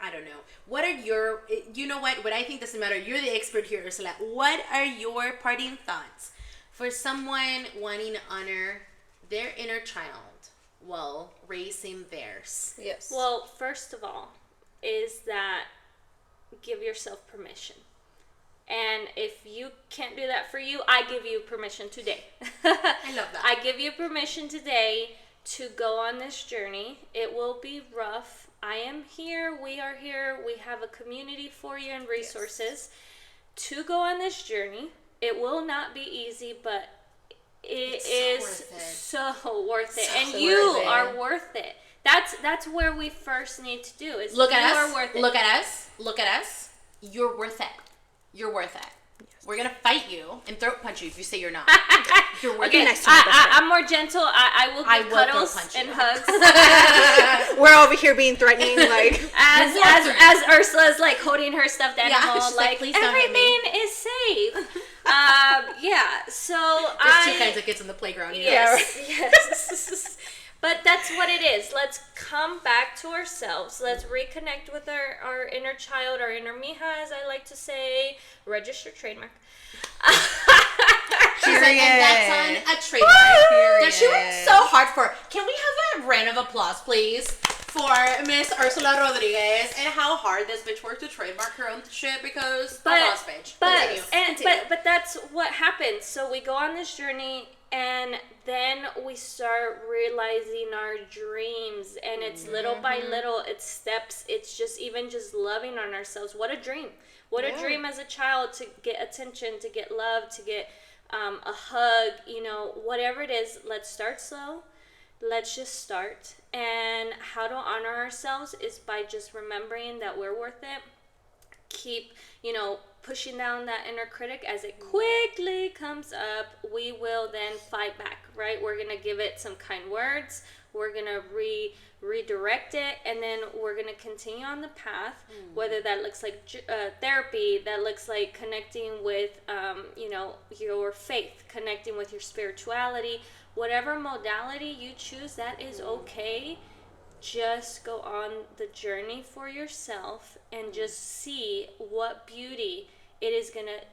I don't know. What are your, you know what I think doesn't matter. You're the expert here, Ursula. What are your parting thoughts for someone wanting to honor their inner child while raising theirs? Well, first of all, is that give yourself permission. And if you can't do that for you, I give you permission today. I love that. I give you permission today to go on this journey. It will be rough. I am here. We are here. We have a community for you and resources to go on this journey. It will not be easy, but it's so worth it. And you are worth it. That's where we first need to do is look at us. Are worth it. Look at us. Look at us. You're worth it. You're worth it. We're gonna fight you and throat punch you if you say you're not. You're worth it. I'm more gentle. I will give cuddles and hugs. We're over here being threatening, like as Ursula's like holding her stuffed animal, like please don't hit me. everything is safe. So there's two kinds of kids in the playground. Yes. But that's what it is. Let's come back to ourselves. Let's reconnect with our inner child, our inner Mija, as I like to say. Register trademark. She's like, and that's on a trademark. That she worked so hard for. Can we have a round of applause, please, for Miss Ursula Rodriguez and how hard this bitch worked to trademark her own shit? Because boss bitch. But that's what happens. So we go on this journey. And then we start realizing our dreams, and it's little by little, it's steps, it's just loving on ourselves. What a dream. What a dream as a child, to get attention, to get love, to get a hug, whatever it is. Let's start slow. let's just start. And how to honor ourselves is by just remembering that we're worth it. Keep, pushing down that inner critic as it quickly comes up. We will then fight back, right? We're going to give it some kind words. We're going to redirect it, and then we're going to continue on the path, whether that looks like therapy, that looks like connecting with, your faith, connecting with your spirituality, whatever modality you choose, that is okay. Just go on the journey for yourself and just see what beauty it is going to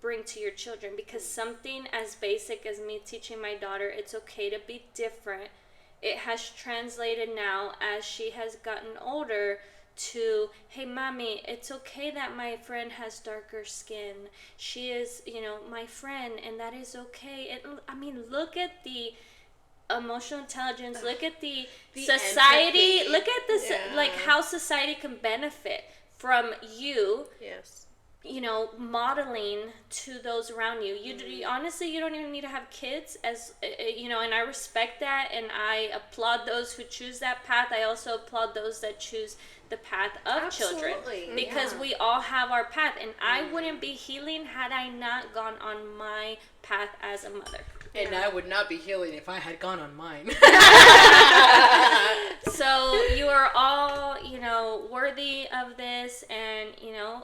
bring to your children. Because something as basic as me teaching my daughter it's okay to be different, it has translated now as she has gotten older to, hey, mommy, it's okay that my friend has darker skin. She is, my friend, and that is okay. Look at the emotional intelligence, look at the society, empathy. look at this, like how society can benefit from you. Yes. Modeling to those around you. You honestly, you don't even need to have kids, as and I respect that, and I applaud those who choose that path. I also applaud those that choose the path of children, because we all have our path, and I wouldn't be healing had I not gone on my path as a mother. And I would not be healing if I had gone on mine. So you are all, worthy of this, and,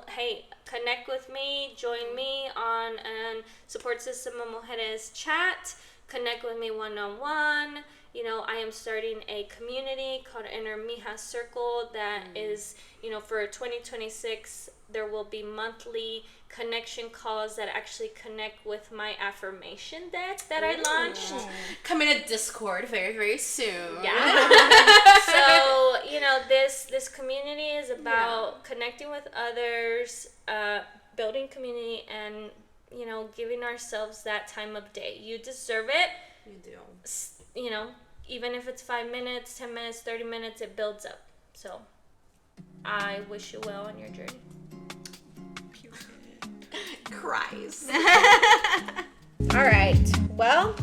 hey, connect with me, join me on Support System of Mujeres chat, connect with me one-on-one. I am starting a community called Inner Mija Circle that is, for 2026, there will be monthly connection calls that actually connect with my affirmation deck that I launched. Come in a Discord very, very soon. Yeah. So, this community is about connecting with others, building community, and, giving ourselves that time of day. You deserve it. You do. Even if it's 5 minutes, 10 minutes, 30 minutes, it builds up. So, I wish you well on your journey. Cries. All right. Well,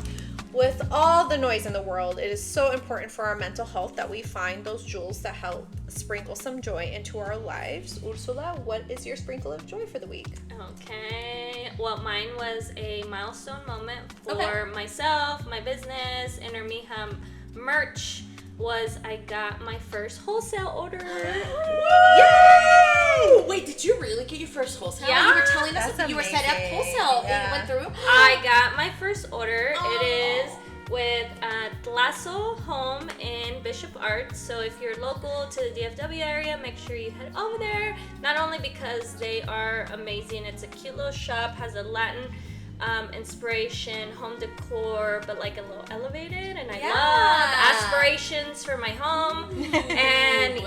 with all the noise in the world, it is so important for our mental health that we find those jewels that help sprinkle some joy into our lives. Ursula, what is your sprinkle of joy for the week? Okay. Well, mine was a milestone moment for myself, my business, Inner Mija merch. I got my first wholesale order. Yay! Wait, did you really get your first wholesale? Yeah. You were telling us That's that you were set up wholesale and you went through? I got my first order. It is with Glasso Home in Bishop Arts. So if you're local to the DFW area, make sure you head over there. Not only because they are amazing, it's a cute little shop, has a Latin inspiration, home decor, but like a little elevated, and I love aspirations for my home. And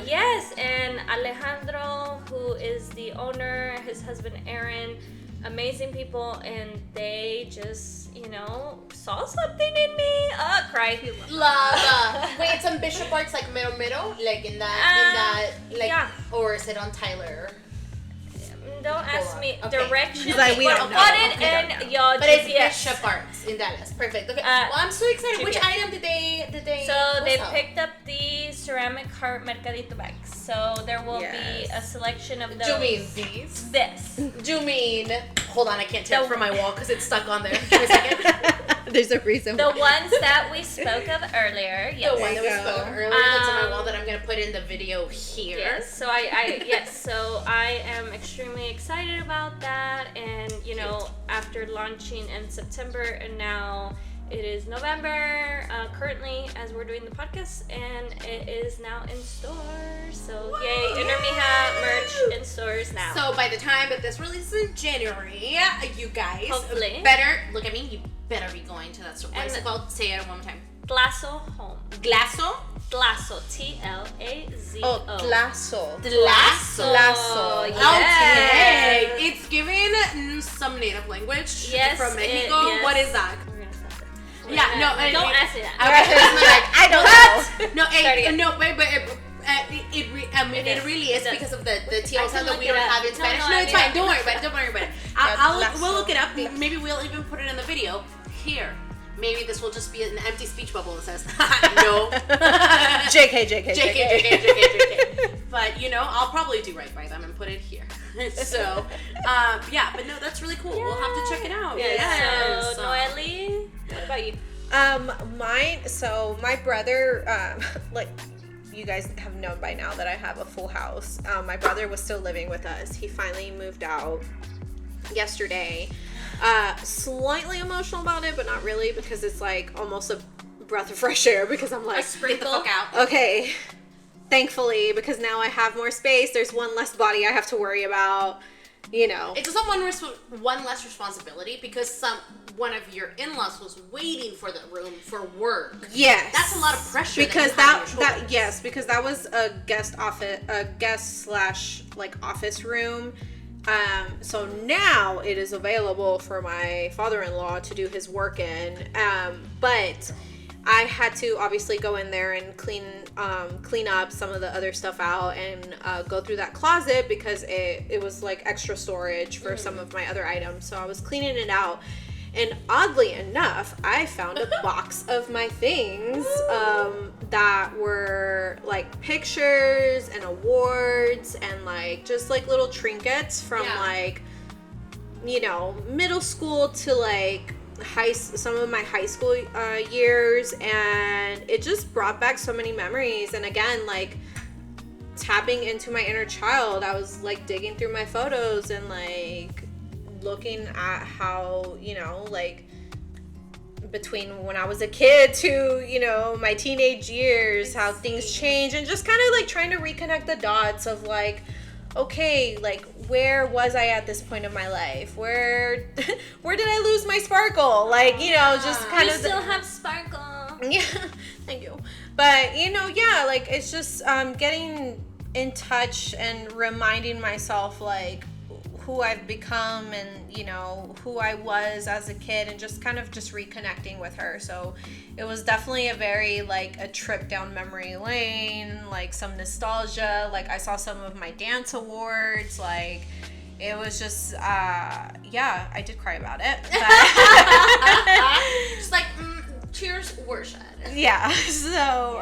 and Alejandro, who is the owner, his husband Aaron, amazing people, and they just saw something in me. Cry. Love. Wait, it's on Bishop Arts, like middle, like in that, or is it on Tyler? Don't ask me directions. Like, we don't know. Put it in your But it's GPS. Bishop Arts in Dallas. Perfect. Okay. Well, I'm so excited. GPS. Which item did they? So they wholesale? picked up the ceramic heart mercadito bags. So there will be a selection of those. Do you mean these? This. Do you mean? Hold on, I can't tell from my wall because it's stuck on there. Give me a second. There's a reason. The ones that we spoke of earlier. Yes. The one that we spoke of earlier that's on my wall that I'm gonna put in the video here. Yes. So so I am extremely excited about that, and after launching in September, and now it is November currently as we're doing the podcast, and it is now in stores. So yay, Inner Mija merch in stores now. So by the time that this releases in January, you guys Hopefully. better look at me. You better be going to that store. What is it called? Say it one more time. Glasso Home. Glasso. Glasso. T-L-A-Z-O. Oh, Glasso. Glasso. Yes. Okay. It's giving some native language from Mexico. Yes. What is that? We're gonna stop it. Yeah, no. Don't ask me that. I don't know. No, Starting. no, wait, but it really is because of the TLs that we don't have in Spanish. No, it's fine. Don't worry about it. We'll look it up. Maybe we'll even put it in the video here. maybe this will just be an empty speech bubble that says, no. JK. But, I'll probably do right by them and put it here. So, but no, that's really cool. We'll have to check it out. Yes. So, Noelle, what about you? So my brother, you guys have known by now that I have a full house. My brother was still living with us. He finally moved out yesterday. Slightly emotional about it, but not really, because it's like almost a breath of fresh air, because I'm like, get the fuck out. Okay, thankfully, because now I have more space. There's one less body I have to worry about. It's also one less responsibility, because one of your in-laws was waiting for the room for work. Yes, that's a lot of pressure. Because because that was a guest / office room. So now it is available for my father-in-law to do his work in. But I had to obviously go in there and clean up some of the other stuff out and go through that closet, because it was like extra storage for some of my other items. So I was cleaning it out, and oddly enough, I found a box of my things that were like pictures and awards and like just like little trinkets from middle school to like some of my high school years, and it just brought back so many memories. And again, like tapping into my inner child, I was like digging through my photos and like looking at how like between when I was a kid to my teenage years, how things change, and just kind of like trying to reconnect the dots of like, okay, like where was I at this point of my life? Where did I lose my sparkle? Like, just kind of still have sparkle. Yeah, thank you. But like it's just getting in touch and reminding myself like who I've become and who I was as a kid, and just kind of just reconnecting with her. So it was definitely a very like a trip down memory lane, like some nostalgia. Like I saw some of my dance awards, like it was just I did cry about it, but just like tears were shed. Yeah, so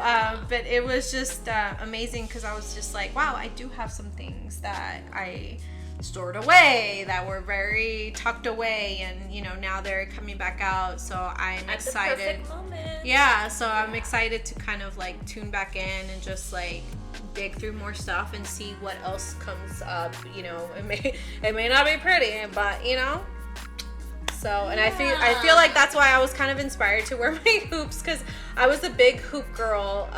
but it was just amazing, because I was just like, wow, I do have some things that I stored away that were very tucked away, and now they're coming back out, so I'm excited. The perfect moment. Yeah, so I'm excited to kind of like tune back in and just like dig through more stuff and see what else comes up. It may not be pretty, but so, and I feel like that's why I was kind of inspired to wear my hoops, because I was a big hoop girl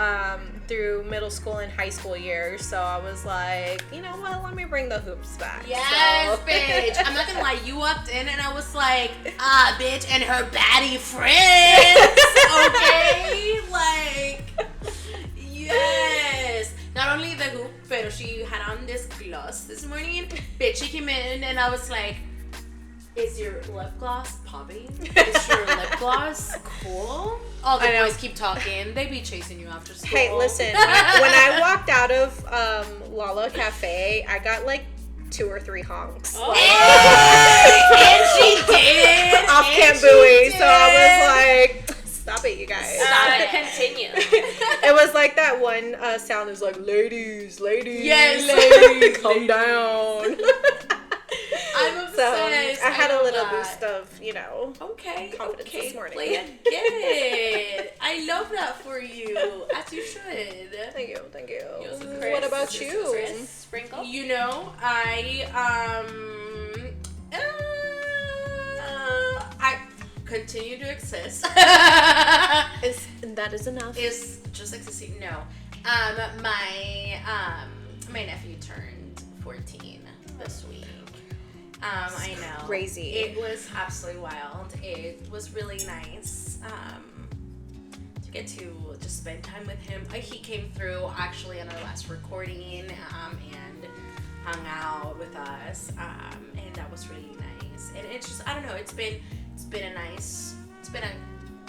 through middle school and high school years. So I was like, let me bring the hoops back. Yes, bitch. I'm not gonna lie, you walked in and I was like, bitch and her baddie friends. Okay? Like, yes. Not only the hoop, but she had on this gloss this morning. Bitch, she came in and I was like, is your lip gloss popping? Is your lip gloss cool? All the boys keep talking. They be chasing you after school. Hey, listen. When I walked out of Lala Cafe, I got like 2 or 3 honks. Oh. And she did. Off Camp Bluey. So I was like, stop it, you guys. Continue. It was like that one sound is like, ladies. Yes. Ladies, calm down. I'm obsessed. So I had a little that. boost of, confidence this morning. Play it good. I love that for you, as you should. Thank you. Yes, What about you? Sprinkle? I continue to exist. That is enough. Is just existing. No. My nephew turned 14 this week. I know. Crazy. It was absolutely wild. It was really nice to get to just spend time with him. He came through actually on our last recording and hung out with us, and that was really nice. And it's just, I don't know, it's been a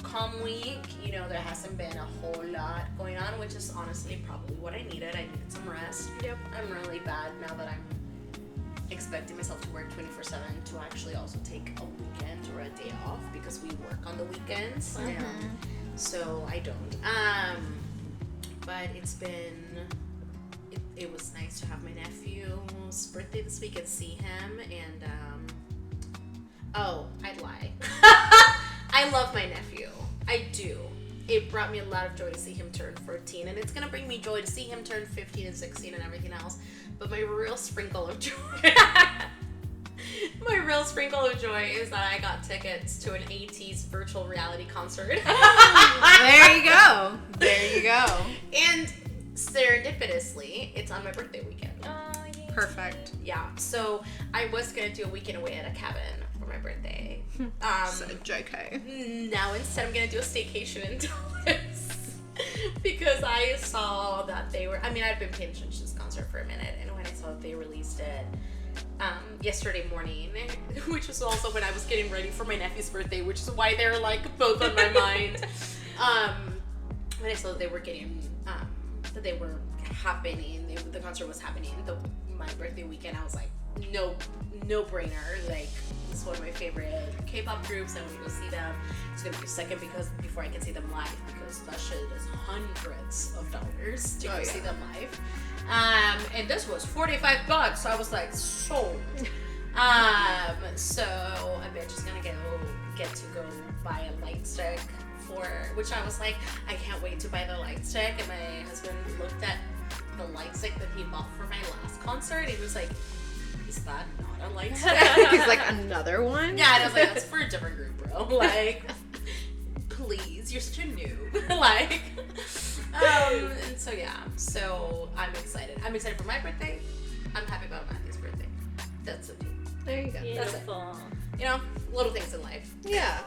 calm week. There hasn't been a whole lot going on, which is honestly probably what I needed. I needed some rest. Yep. I'm really bad now that I'm expecting myself to work 24/7 to actually also take a weekend or a day off because we work on the weekends. So I don't. But it's been, it was nice to have my nephew's birthday this week and see him. And I'd lie. I love my nephew. I do. It brought me a lot of joy to see him turn 14, and it's gonna bring me joy to see him turn 15 and 16 and everything else. But my real sprinkle of joy, is that I got tickets to an ATEEZ virtual reality concert. There you go. There you go. And serendipitously, it's on my birthday weekend. Oh, yeah. Perfect. Yeah, so I was gonna do a weekend away at a cabin for my birthday. So JK. Now instead I'm gonna do a staycation in Dallas because I saw that they were. I mean, I've been paying attention to this concert for a minute, and when I saw that they released it yesterday morning, which was also when I was getting ready for my nephew's birthday, which is why they're like both on my mind. When I saw that they were getting that they were happening, the concert was happening my birthday weekend, I was like, no brainer. Like, this is one of my favorite K-pop groups. I want to go see them. It's gonna be a second before I can see them live, because that shit is hundreds of dollars to go see them live. And this was $45, so I was like, sold. So I bet just gonna get to go buy a light stick which I was like, I can't wait to buy the light stick. And my husband looked at the light stick that he bought for my last concert. He was like, is that not a light stick? He's like, another one? Yeah, and I was like, that's for a different group, bro. Like, please, you're such a noob. Like, and so yeah, so I'm excited. I'm excited for my birthday. I'm happy about Matthew's birthday. That's the deal. There you go. Beautiful. You know, little things in life. Yeah.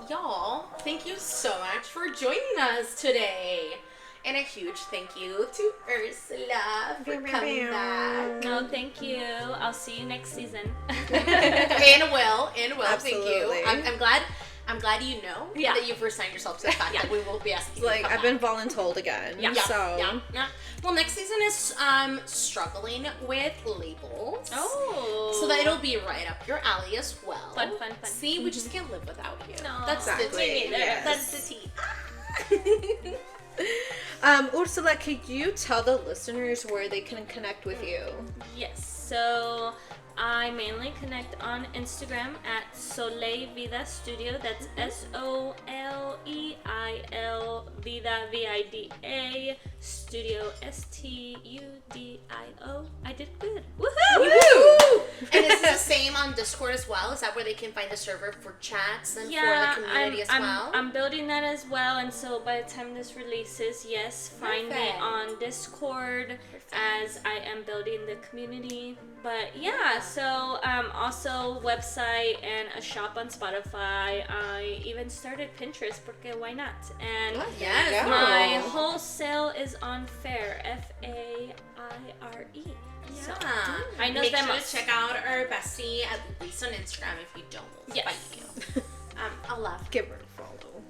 Y'all, thank you so much for joining us today. And a huge thank you to Ursula for coming back. No, thank you. I'll see you next season. And Will, Absolutely. thank you. I'm glad you know that you've resigned yourself to the fact that we will be asking you to come I've been voluntold again. Yeah. Well, next season is struggling with labels. Oh. So that it'll be right up your alley as well. Fun. See, we just can't live without you. No. That's Exactly. the tea. Yes. That's the tea. Ursula, could you tell the listeners where they can connect with you? Yes. So I mainly connect on Instagram at Soleil Vida Studio. That's SOLEIL Vida VIDA Studio STUDIO. I did good. Woohoo! Woo! And is this the same on Discord as well? Is that where they can find the server for chats and for the community as well? I'm building that as well, and so by the time this releases, yes, find me on Discord as I am building the community. But yeah, so also website and a shop on Spotify. I even started Pinterest, porque why not? And yes. my wholesale is on Faire, FAIRE. So, I know Make them. sure to check out our bestie at least on Instagram. If you don't, we'll Yes. fight you. I'll laugh. Give her a follow.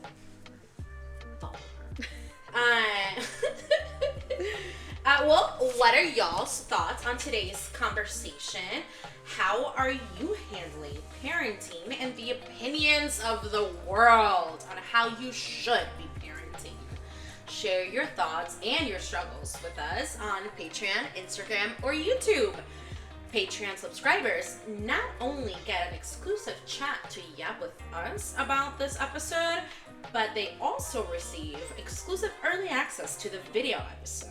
Well, what are y'all's thoughts on today's conversation? How are you handling parenting and the opinions of the world on how you should be parenting? Share your thoughts and your struggles with us on Patreon, Instagram, or YouTube. Patreon subscribers not only get an exclusive chat to yap with us about this episode, but they also receive exclusive early access to the video episode.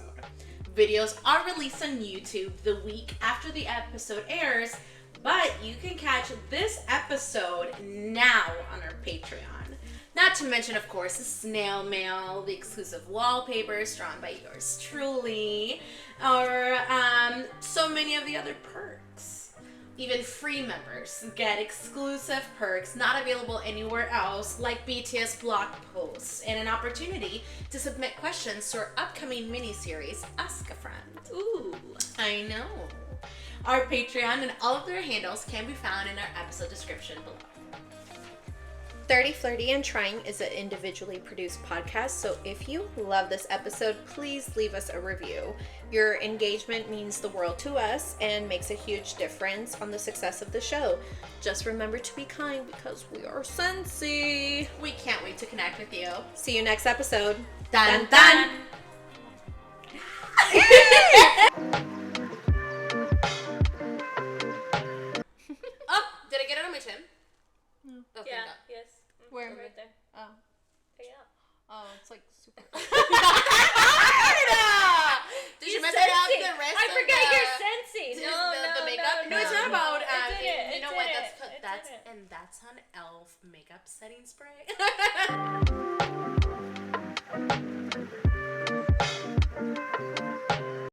Videos are released on YouTube the week after the episode airs, but you can catch this episode now on our Patreon. Not to mention, of course, the snail mail, the exclusive wallpapers drawn by yours truly, or so many of the other perks. Even free members get exclusive perks not available anywhere else, like BTS blog posts and an opportunity to submit questions to our upcoming mini-series, Ask-a-Frahnd. Ooh. I know. Our Patreon and all of their handles can be found in our episode description below. 30 Flirty and Trying is an individually produced podcast, so if you love this episode, please leave us a review. Your engagement means the world to us and makes a huge difference on the success of the show. Just remember to be kind because we are sensy. We can't wait to connect with you. See you next episode. Dun dun! Oh, did I get it on my chin? No. Oh, thank Yeah, God. yes. Where? Right there. Oh. Pick it up. Oh, it's like super. Did you mess it up sensy. the rest I of forgot the... you're sensy. the makeup? No, it's not no. about... It didn't. you know It what? didn't. That's on e.l.f. makeup setting spray.